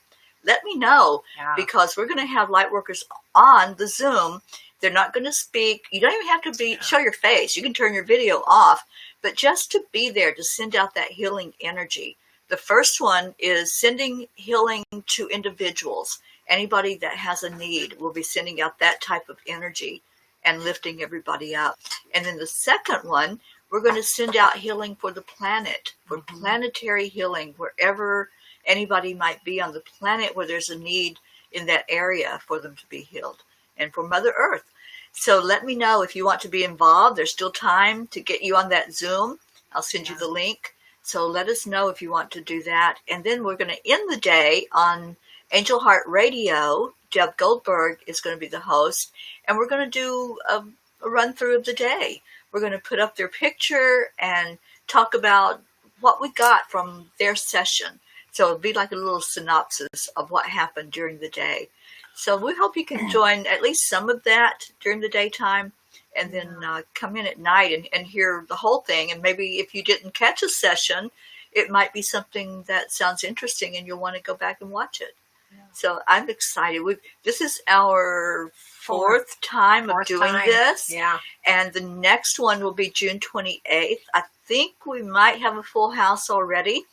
let me know, because we're going to have light workers on the Zoom. They're not going to speak. You don't even have to show your face. You can turn your video off, but just to be there to send out that healing energy. The first one is sending healing to individuals. Anybody that has a need, will be sending out that type of energy and lifting everybody up. And then the second one, we're going to send out healing for the planet, for planetary healing, wherever anybody might be on the planet where there's a need in that area for them to be healed, and for Mother Earth. So let me know if you want to be involved. There's still time to get you on that Zoom. I'll send you the link. So let us know if you want to do that. And then we're going to end the day on Angel Heart Radio. Deb Goldberg is going to be the host, and we're going to do a run through of the day. We're going to put up their picture and talk about what we got from their session. So it'll be like a little synopsis of what happened during the day. So we hope you can join at least some of that during the daytime, and then come in at night and hear the whole thing. And maybe if you didn't catch a session, it might be something that sounds interesting and you'll want to go back and watch it. Yeah. So I'm excited. This is our fourth time of doing this. Yeah. And the next one will be June 28th. I think we might have a full house already.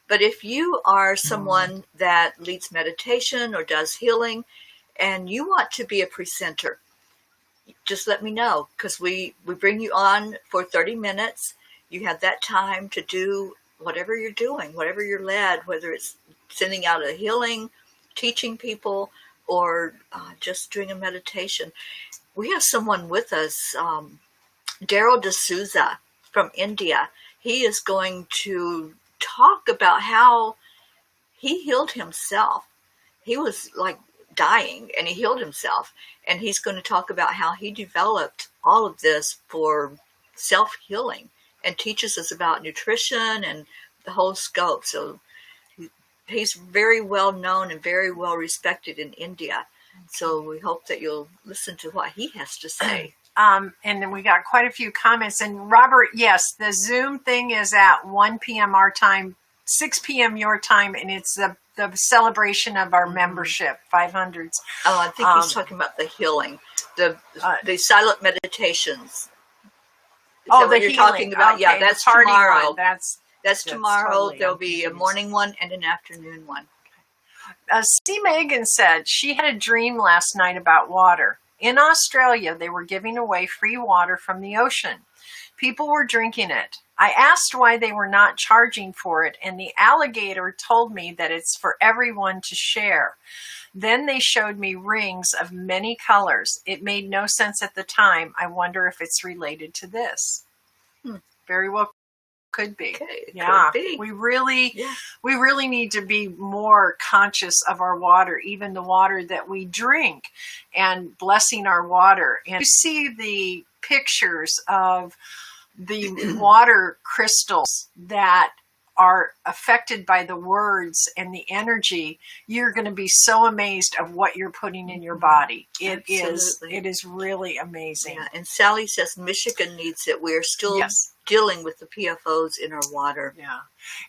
But if you are someone that leads meditation or does healing and you want to be a presenter, just let me know, because we bring you on for 30 minutes. You have that time to do whatever you're doing, whatever you're led, whether it's sending out a healing, teaching people, or just doing a meditation. We have someone with us, Jeryl D'Souza from India. He is going to talk about how he healed himself. He was like dying and he healed himself. And he's going to talk about how he developed all of this for self-healing and teaches us about nutrition and the whole scope. So he's very well known and very well respected in India. So we hope that you'll listen to what he has to say. And then we got quite a few comments. And Robert, yes, the Zoom thing is at 1 p.m. our time, 6 p.m. your time, and it's the celebration of our membership, 500s. Oh, I think he's talking about the healing, the silent meditations. Is that what you're talking about? Okay, yeah, that's tomorrow. That's tomorrow. Totally, there'll be a morning one and an afternoon one. C. Megan said she had a dream last night about water. In Australia, they were giving away free water from the ocean. People were drinking it. I asked why they were not charging for it, and the alligator told me that it's for everyone to share. Then they showed me rings of many colors. It made no sense at the time. I wonder if it's related to this. Very well could be. Okay, yeah, could be. We really need to be more conscious of our water, even the water that we drink, and blessing our water. And you see the pictures of the water crystals that are affected by the words and the energy. You're going to be so amazed of what you're putting in your body. It is really amazing. Yeah, and Sally says Michigan needs it. We're still dealing with the PFOs in our water. Yeah.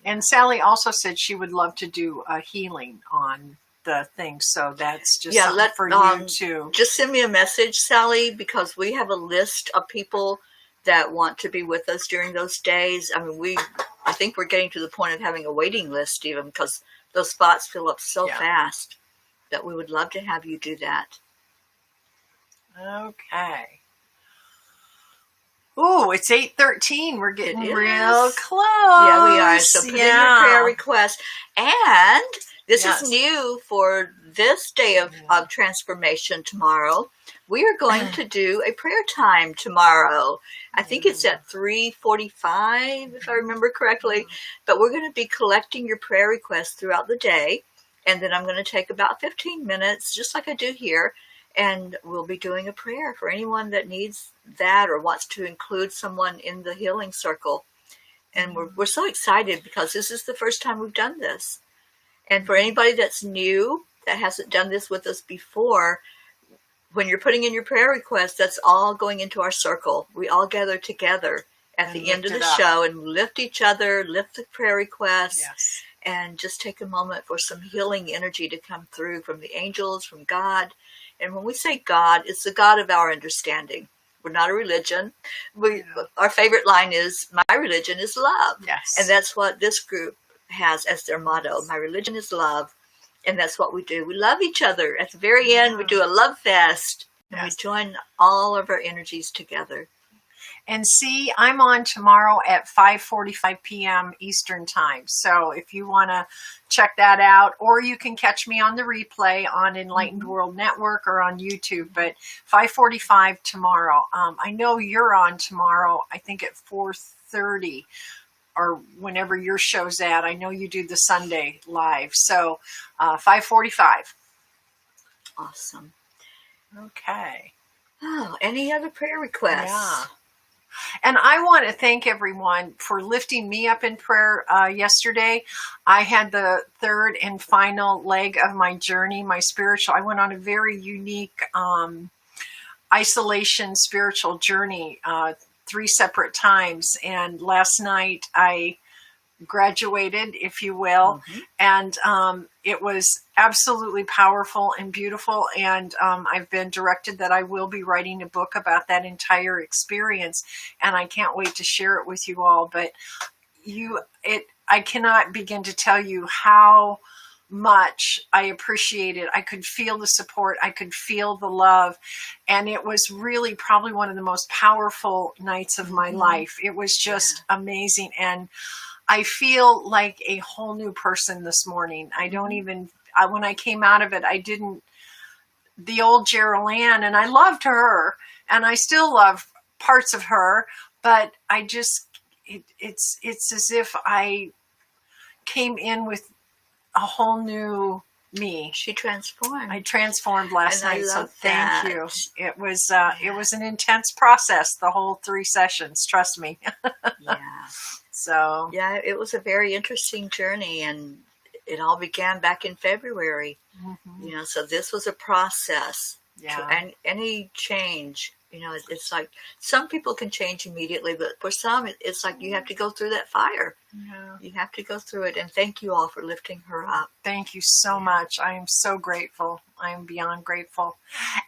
And Sally also said she would love to do a healing on the thing. So that's just something for you too. Just send me a message, Sally, because we have a list of people that want to be with us during those days. I mean, I think we're getting to the point of having a waiting list even, because those spots fill up so fast that we would love to have you do that. Okay. Ooh, Oh, it's 8:13. We're getting real close. Yeah, we are. So put in your prayer request. And this is new for this day of transformation tomorrow. We are going to do a prayer time tomorrow. I think it's at 3:45, if I remember correctly. But we're going to be collecting your prayer requests throughout the day. And then I'm going to take about 15 minutes, just like I do here. And we'll be doing a prayer for anyone that needs that or wants to include someone in the healing circle. And we're so excited because this is the first time we've done this. And for anybody that's new, that hasn't done this with us before, when you're putting in your prayer request, that's all going into our circle. We all gather together at the end of the show and lift each other, lift the prayer requests, and just take a moment for some healing energy to come through from the angels, from God. And when we say God, it's the God of our understanding. We're not a religion. Our favorite line is, my religion is love. Yes. And that's what this group has as their motto. My religion is love. And that's what we do. We love each other. At the very end, we do a love fest. And we join all of our energies together. And see, I'm on tomorrow at 5:45 p.m. Eastern Time. So if you want to check that out, or you can catch me on the replay on Enlightened World Network or on YouTube. But 5:45 tomorrow. I know you're on tomorrow, I think at 4:30. Or whenever your show's at. I know you do the Sunday live. So 5:45. Awesome. Okay. Oh, any other prayer requests? Yeah. And I want to thank everyone for lifting me up in prayer yesterday. I had the third and final leg of my journey, my spiritual. I went on a very unique isolation spiritual journey 3 separate times. And last night I graduated, if you will, and it was absolutely powerful and beautiful. And I've been directed that I will be writing a book about that entire experience, and I can't wait to share it with you all. But I cannot begin to tell you how much I appreciate it. I could feel the support. I could feel the love. And it was really probably one of the most powerful nights of my life. It was just amazing. And I feel like a whole new person this morning. I don't even, when I came out of it, I didn't, the old Jeryl Ann, and I loved her, and I still love parts of her, but I just, it's as if I came in with a whole new me. She transformed. I transformed last night, so thank you. It was an intense process, the whole 3 sessions, trust me. So yeah, it was a very interesting journey, and it all began back in February. You know, so this was a process. And any change, you know, it's like some people can change immediately, but for some, it's like you have to go through that fire. You have to go through it. And thank you all for lifting her up. Thank you so much. I am so grateful. I am beyond grateful.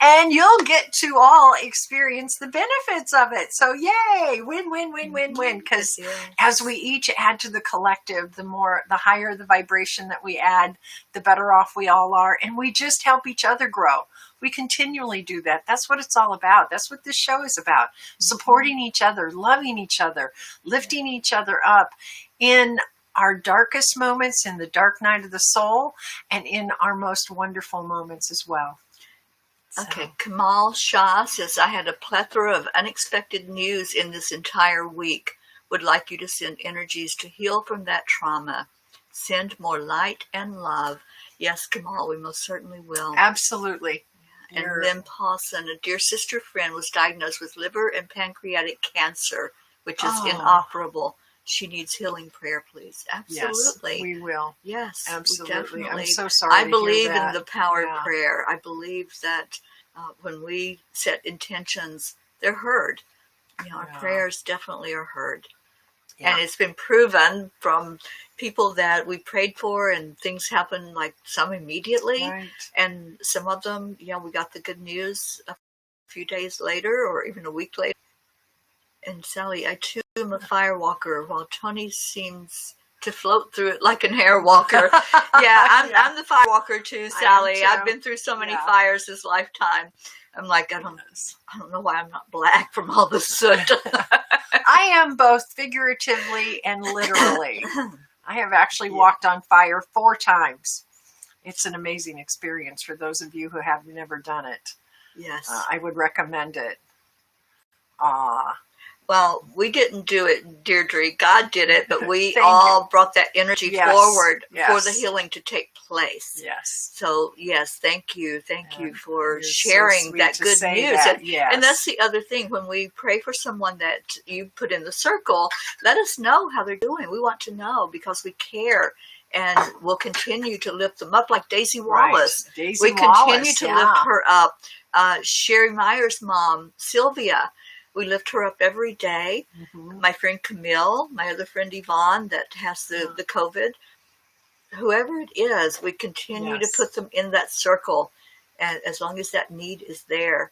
And you'll get to all experience the benefits of it. So yay, win, win, win, win, win. Because as we each add to the collective, the higher the vibration that we add, the better off we all are. And we just help each other grow. We continually do that. That's what it's all about. That's what this show is about. Supporting each other, loving each other, lifting each other up in our darkest moments, in the dark night of the soul, and in our most wonderful moments as well. So. Okay, Kamal Shah says, I had a plethora of unexpected news in this entire week. Would like you to send energies to heal from that trauma. Send more light and love. Yes, Kamal, we most certainly will. Absolutely. And Lynn Paulson, a dear sister friend, was diagnosed with liver and pancreatic cancer, which is inoperable. She needs healing prayer, please. Absolutely. Yes, we will. Yes, absolutely. We I'm so sorry. I believe in the power of prayer. I believe that when we set intentions, they're heard. You know, our prayers definitely are heard. And it's been proven from people that we prayed for, and things happen, like some immediately. And some of them, you know, we got the good news a few days later or even a week later. And Sally, I too am a fire walker, while Tony seems to float through it like an air walker. I'm the fire walker too, Sally. I've been through so many fires this lifetime. I'm like, I don't know why I'm not black from all the soot. I am both figuratively and literally. I have actually walked on fire 4 times. It's an amazing experience for those of you who have never done it. Yes. I would recommend it. Well, we didn't do it, Deirdre. God did it, but we all brought that energy forward for the healing to take place. Yes. So, yes, thank you. Thank you for sharing that good news. And that's the other thing. When we pray for someone that you put in the circle, let us know how they're doing. We want to know because we care. And we'll continue to lift them up like Daisy Wallace. Right. We continue to lift her up. Sherry Meyer's mom, Sylvia, we lift her up every day. Mm-hmm. My friend Camille, my other friend Yvonne that has the COVID. Whoever it is, we continue to put them in that circle, and as long as that need is there.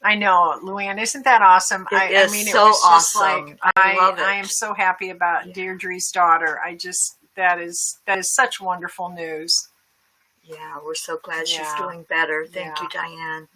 I know, Luann, isn't that awesome? It was awesome. I love it. I am so happy about Deirdre's daughter. That is such wonderful news. Yeah, we're so glad she's doing better. Thank you, Diane.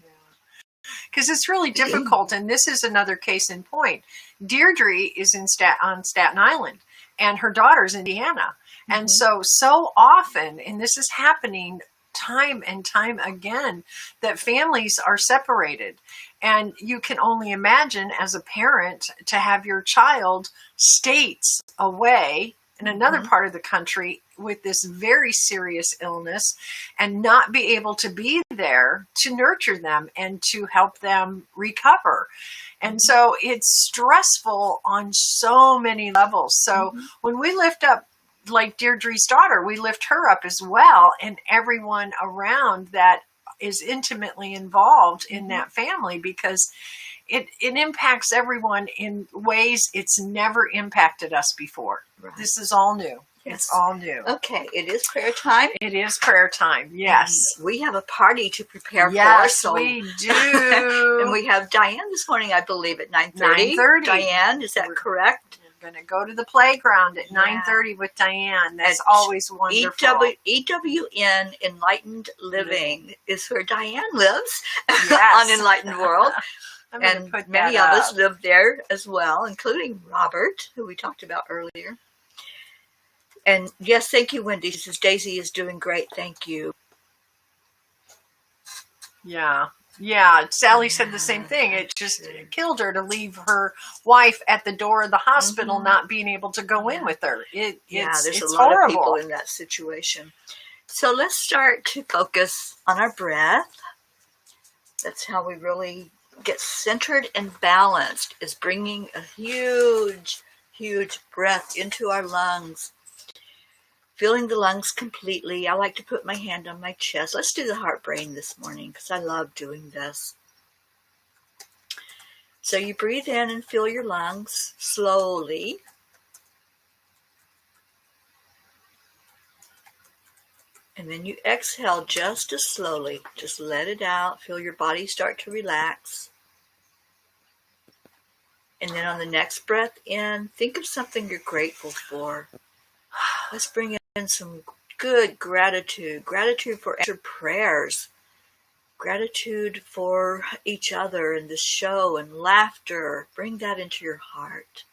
Because it's really difficult, and this is another case in point. Deirdre is on Staten Island, and her daughter's in Indiana. Mm-hmm. And so often, and this is happening time and time again, that families are separated. And you can only imagine as a parent to have your child states away in another part of the country with this very serious illness and not be able to be there to nurture them and to help them recover. And so it's stressful on so many levels. So when we lift up, like Deirdre's daughter, we lift her up as well, and everyone around that is intimately involved in that family, because it impacts everyone in ways it's never impacted us before. Right. This is all new. Yes. It's all new. Okay, it is prayer time. It is prayer time, yes. And we have a party to prepare for. Yes, we do. And we have Diane this morning, I believe, at 9:30. 9:30. Diane, is that correct? We're going to go to the playground at 9:30 with Diane. That's always wonderful. EWN, Enlightened Living, is where Diane lives on Enlightened World. And many of us live there as well, including Robert, who we talked about earlier. And yes, thank you, Wendy. She says Daisy is doing great. Thank you. Yeah. Sally said the same thing. It just killed her to leave her wife at the door of the hospital, not being able to go in with her. There's a lot of people in that situation. So let's start to focus on our breath. That's how we really get centered and balanced, is bringing a huge, huge breath into our lungs. Filling the lungs completely. I like to put my hand on my chest. Let's do the heart brain this morning because I love doing this. So you breathe in and fill your lungs slowly. And then you exhale just as slowly. Just let it out. Feel your body start to relax. And then on the next breath in, think of something you're grateful for. Let's bring in some good gratitude. Gratitude for answered prayers. Gratitude for each other and the show and laughter. Bring that into your heart.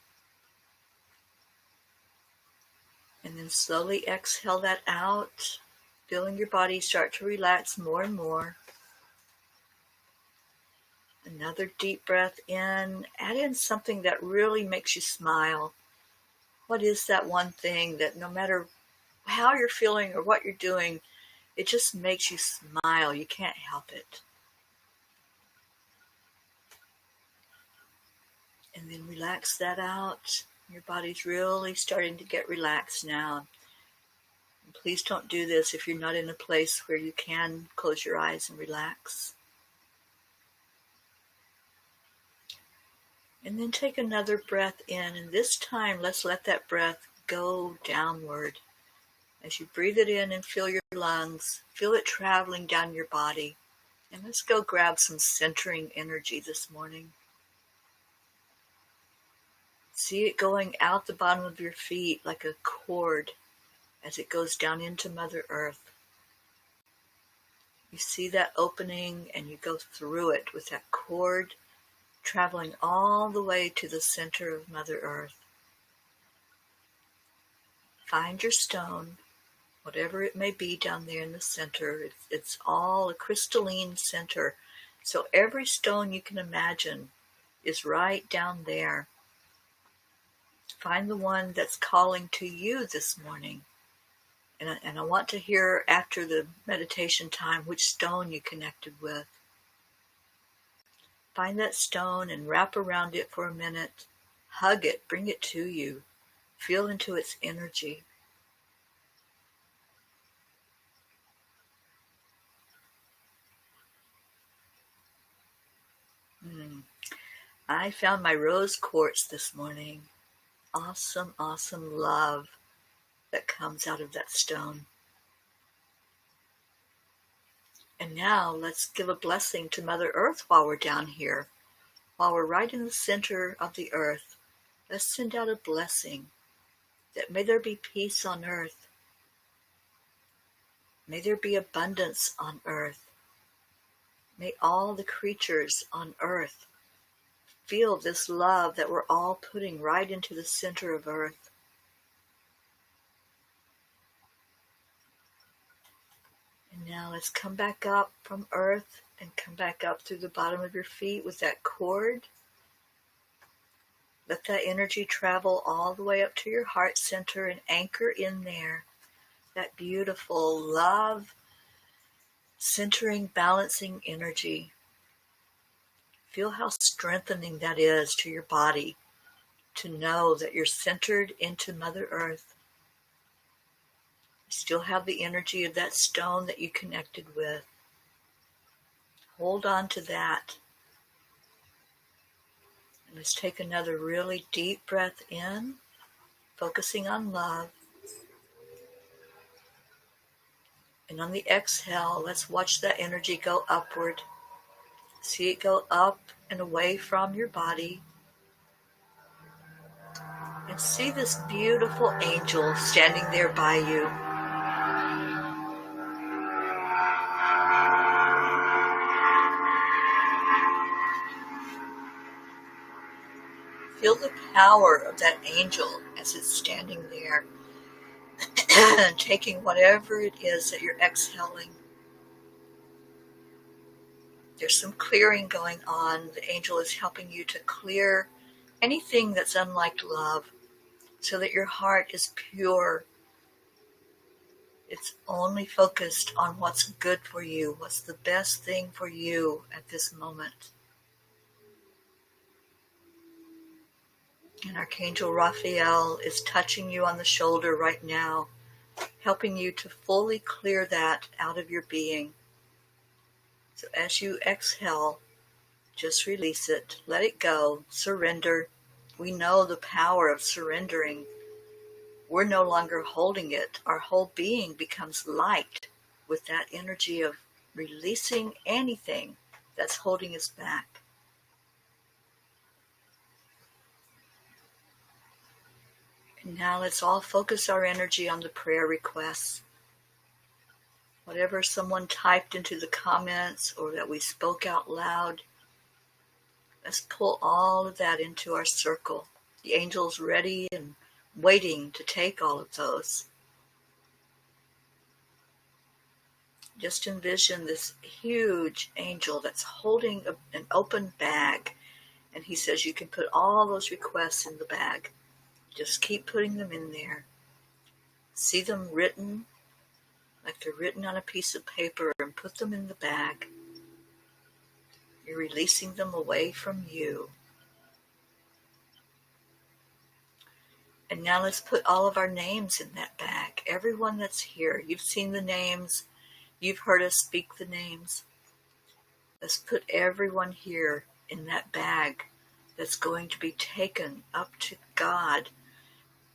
And then slowly exhale that out. Feeling your body start to relax more and more. Another deep breath in. Add in something that really makes you smile. What is that one thing that no matter how you're feeling or what you're doing, it just makes you smile? You can't help it. And then relax that out. Your body's really starting to get relaxed now. And please don't do this if you're not in a place where you can close your eyes and relax. And then take another breath in, and this time let's let that breath go downward. As you breathe it in and fill your lungs, feel it traveling down your body. And let's go grab some centering energy this morning. See it going out the bottom of your feet like a cord as it goes down into Mother Earth. You see that opening and you go through it with that cord. traveling all the way to the center of Mother Earth. Find your stone, whatever it may be down there in the center. It's all a crystalline center. So every stone you can imagine is right down there. Find the one that's calling to you this morning. And I want to hear after the meditation time which stone you connected with. Find that stone and wrap around it for a minute. Hug it, bring it to you. Feel into its energy. I found my rose quartz this morning. Awesome, awesome love that comes out of that stone. And now let's give a blessing to Mother Earth while we're down here. While we're right in the center of the earth, let's send out a blessing that may there be peace on earth. May there be abundance on earth. May all the creatures on earth feel this love that we're all putting right into the center of earth. And now let's come back up from earth and come back up through the bottom of your feet with that cord. Let that energy travel all the way up to your heart center and anchor in there. That beautiful love, centering, balancing energy. Feel how strengthening that is to your body to know that you're centered into Mother Earth. You still have the energy of that stone that you connected with. Hold on to that. And let's take another really deep breath in, focusing on love. And on the exhale, let's watch that energy go upward. See it go up and away from your body. And see this beautiful angel standing there by you. Feel the power of that angel as it's standing there, taking whatever it is that you're exhaling. There's some clearing going on. The angel is helping you to clear anything that's unlike love so that your heart is pure. It's only focused on what's good for you, what's the best thing for you at this moment. And Archangel Raphael is touching you on the shoulder right now, helping you to fully clear that out of your being. So as you exhale, just release it, let it go, surrender. We know the power of surrendering. We're no longer holding it. Our whole being becomes light with that energy of releasing anything that's holding us back. And now let's all focus our energy on the prayer requests. Whatever someone typed into the comments or that we spoke out loud, let's pull all of that into our circle. The angel's ready and waiting to take all of those. Just envision this huge angel that's holding an open bag, and he says you can put all those requests in the bag. Just keep putting them in there. See them written, like they're written on a piece of paper, and put them in the bag. You're releasing them away from you. And now let's put all of our names in that bag. Everyone that's here, you've seen the names, you've heard us speak the names. Let's put everyone here in that bag that's going to be taken up to God,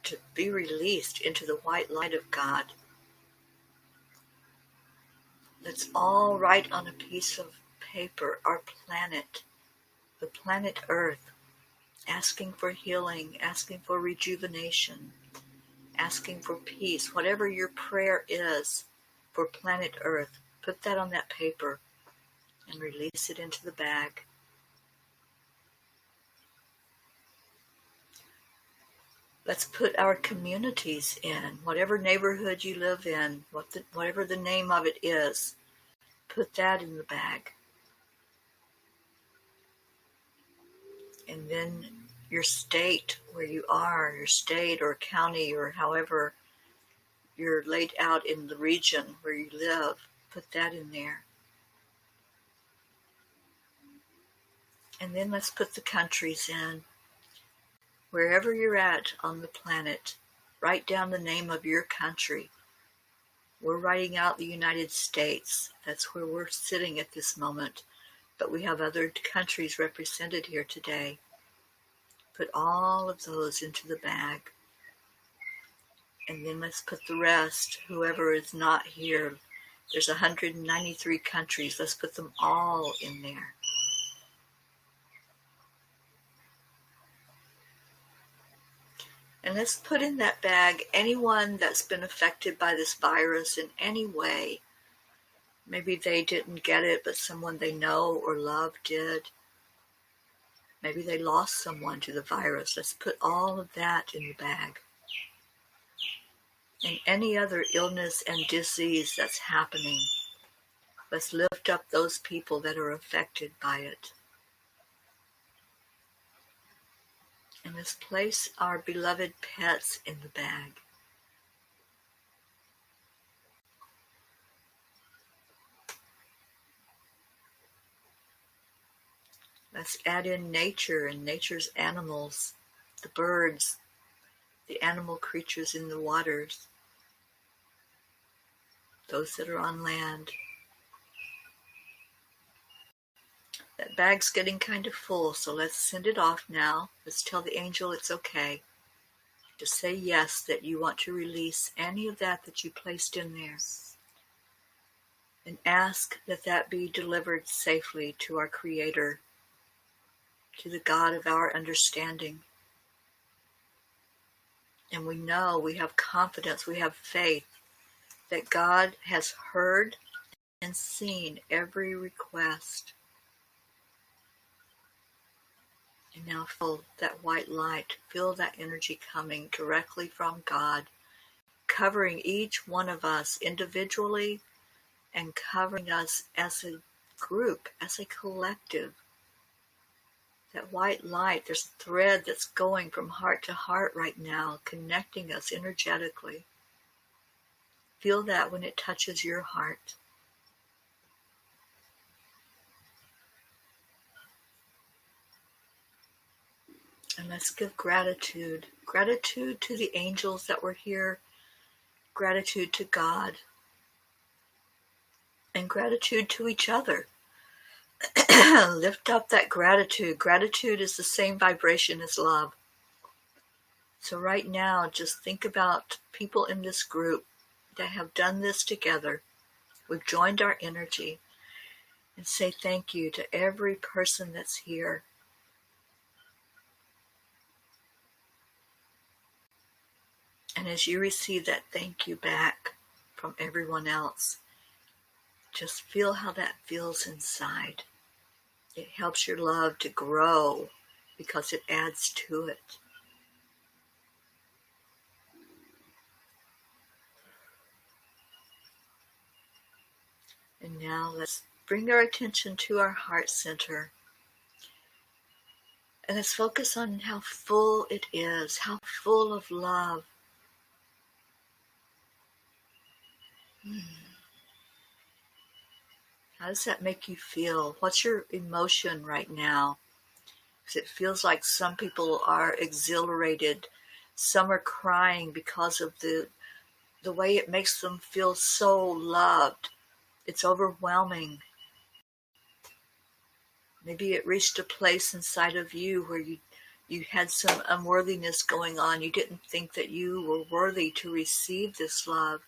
to be released into the white light of God. Let's all write on a piece of paper our planet, the planet Earth, asking for healing, asking for rejuvenation, asking for peace. Whatever your prayer is for planet Earth, put that on that paper and release it into the bag. Let's put our communities in, whatever neighborhood you live in, whatever the name of it is, put that in the bag. And then your state, where you are, your state or county or however you're laid out in the region where you live, put that in there. And then let's put the countries in. Wherever you're at on the planet, write down the name of your country. We're writing out the United States. That's where we're sitting at this moment. But we have other countries represented here today. Put all of those into the bag. And then let's put the rest, whoever is not here. There's 193 countries. Let's put them all in there. And let's put in that bag anyone that's been affected by this virus in any way. Maybe they didn't get it, but someone they know or love did. Maybe they lost someone to the virus. Let's put all of that in the bag. And any other illness and disease that's happening, let's lift up those people that are affected by it. And let's place our beloved pets in the bag. Let's add in nature and nature's animals, the birds, the animal creatures in the waters, those that are on land. That bag's getting kind of full, so let's send it off now. Let's tell the angel it's okay. Just say yes, that you want to release any of that you placed in there. And ask that that be delivered safely to our Creator, to the God of our understanding. And we know, we have confidence, we have faith that God has heard and seen every request. And now feel that white light, feel that energy coming directly from God, covering each one of us individually and covering us as a group, as a collective. That white light, there's a thread that's going from heart to heart right now, connecting us energetically. Feel that when it touches your heart. And let's give gratitude. Gratitude to the angels that were here. Gratitude to God. And gratitude to each other. Lift up that gratitude. Gratitude is the same vibration as love. So right now, just think about people in this group that have done this together. We've joined our energy. And say thank you to every person that's here. And as you receive that thank you back from everyone else, just feel how that feels inside. It helps your love to grow because it adds to it. And now let's bring our attention to our heart center. And let's focus on how full it is, how full of love. How does that make you feel? What's your emotion right now? Because it feels like some people are exhilarated. Some are crying because of the way it makes them feel so loved. It's overwhelming. Maybe it reached a place inside of you where you had some unworthiness going on. You didn't think that you were worthy to receive this love.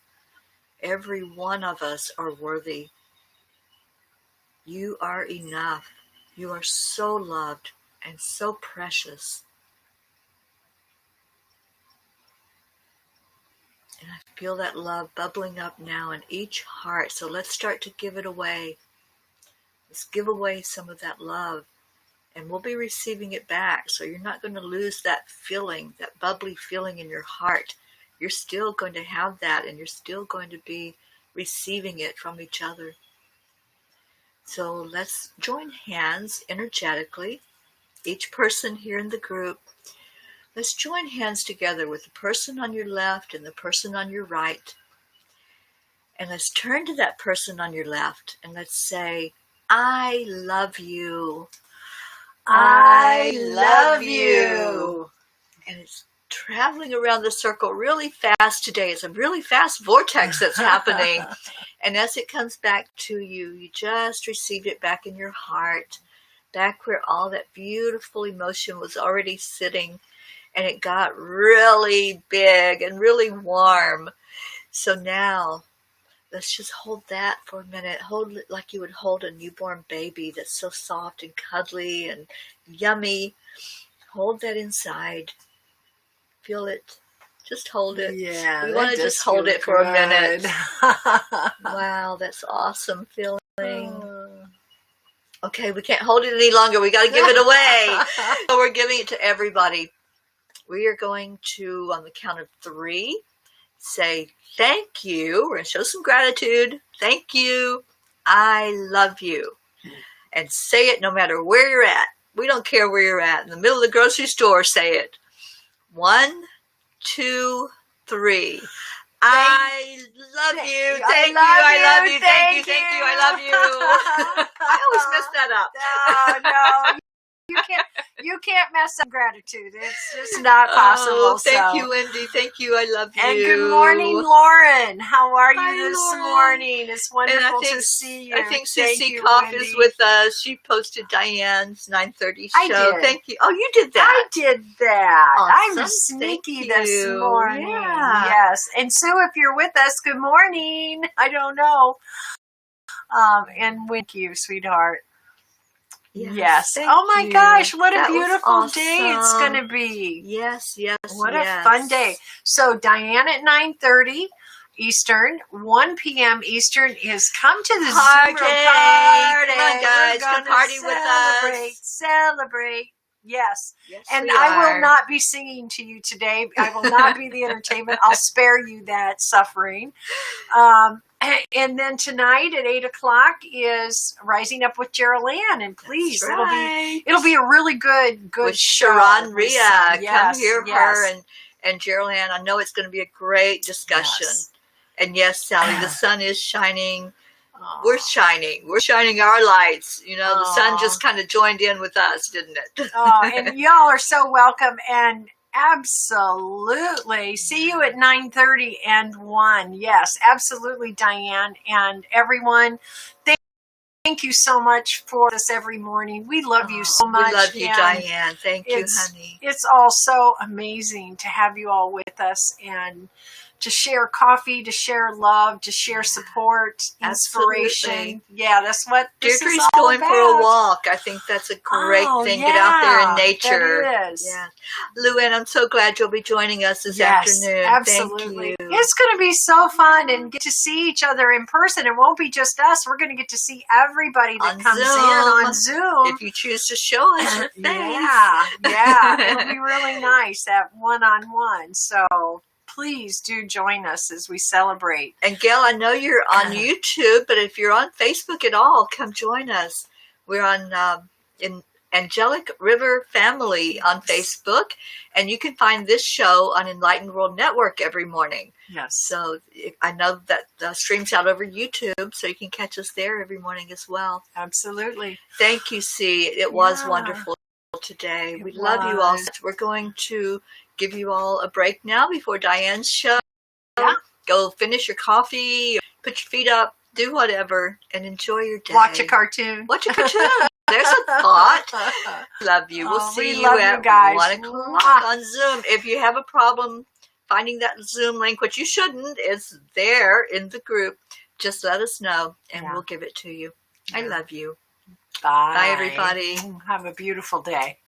Every one of us are worthy. You are enough. You are so loved and so precious. And I feel that love bubbling up now in each heart. So let's start to give it away. Let's give away some of that love and we'll be receiving it back. So you're not going to lose that feeling, that bubbly feeling in your heart. You're still going to have that, and you're still going to be receiving it from each other. So let's join hands energetically. Each person here in the group, let's join hands together with the person on your left and the person on your right. And let's turn to that person on your left and let's say, I love you. I love you. And it's traveling around the circle really fast today. It's a really fast vortex that's happening. And as it comes back to you, you just receive it back in your heart, back where all that beautiful emotion was already sitting. And it got really big and really warm. So now, let's just hold that for a minute. Hold it like you would hold a newborn baby that's so soft and cuddly and yummy. Hold that inside. Feel it. Just hold it. Yeah, we want to just hold it for a minute. Wow, that's awesome feeling. Okay, we can't hold it any longer. We got to give it away. So we're giving it to everybody. We are going to, on the count of 3, say thank you. We're going to show some gratitude. Thank you. I love you. And say it no matter where you're at. We don't care where you're at. In the middle of the grocery store, say it. 1, 2, 3. I love you. Thank you. I love you. Thank you. Thank you. I love you. I always mess that up. No. You can't mess up gratitude. It's just not possible. Oh, thank you, Wendy. Thank you. I love you. And good morning, Lauren. How are you Hi, this Lauren. morning? It's wonderful to see you. I think Thank Susie you, Koff Wendy. is with us. She posted Diane's 9:30 I show. did. Thank you. Oh, you did that. I did that. Awesome. I'm sneaky Thank this you. morning. Yeah. Yes. And Sue, if you're with us, good morning. I don't know. And thank you, sweetheart. Yes. Oh my gosh, what a beautiful day it's going to be. Yes. What a fun day. So Diane at 9:30 Eastern, 1 p.m. Eastern is come to the Party. Zoom party. Come on, guys. Come party with us. Celebrate. Yes. And we I are. will not be singing to you today. I will not be the entertainment. I'll spare you that suffering. And then tonight at 8 o'clock is Rising Up with Jeryl, and please, it'll be a really good with show. Sharon Rhea. Yes, Come hear her yes. and Jeryl Ann. I know it's going to be a great discussion. Yes. And yes, Sally, the sun is shining. Aww. We're shining. We're shining our lights. You know, the sun Aww. just kind of joined in with us, didn't it? And y'all are so welcome. And absolutely. See you at 9:30 and 1. Yes, absolutely, Diane. And everyone, thank you so much for this every morning. We love you so much. We love you, Diane. Thank you, honey. It's all so amazing to have you all with us and to share coffee, to share love, to share support, inspiration. Absolutely. Yeah, that's what this Deirdre's is all going about. for a walk. I think that's a great thing. Yeah, get out there in nature. That is. Yeah. Luann, I'm so glad you'll be joining us this afternoon. Absolutely. Thank you. It's going to be so fun and get to see each other in person. It won't be just us. We're going to get to see everybody that comes in on Zoom. If you choose to show us your face. Yeah. It'll be really nice, that one-on-one. So please do join us as we celebrate. And Gail, I know you're on YouTube, but if you're on Facebook at all, come join us. We're on in Angelic River Family on Facebook, and you can find this show on Enlightened World Network every morning. Yes. So I know that streams out over YouTube, so you can catch us there every morning as well. Absolutely. Thank you, C. It was wonderful today. We love you all. We're going to give you all a break now before Diane's show. Yeah. Go finish your coffee, put your feet up, do whatever, and enjoy your day. Watch a cartoon. There's a thought. Love you. We'll see you at 1 o'clock on Zoom. If you have a problem finding that Zoom link, which you shouldn't, it's there in the group. Just let us know, and we'll give it to you. I love you. Bye. Bye, everybody. Have a beautiful day.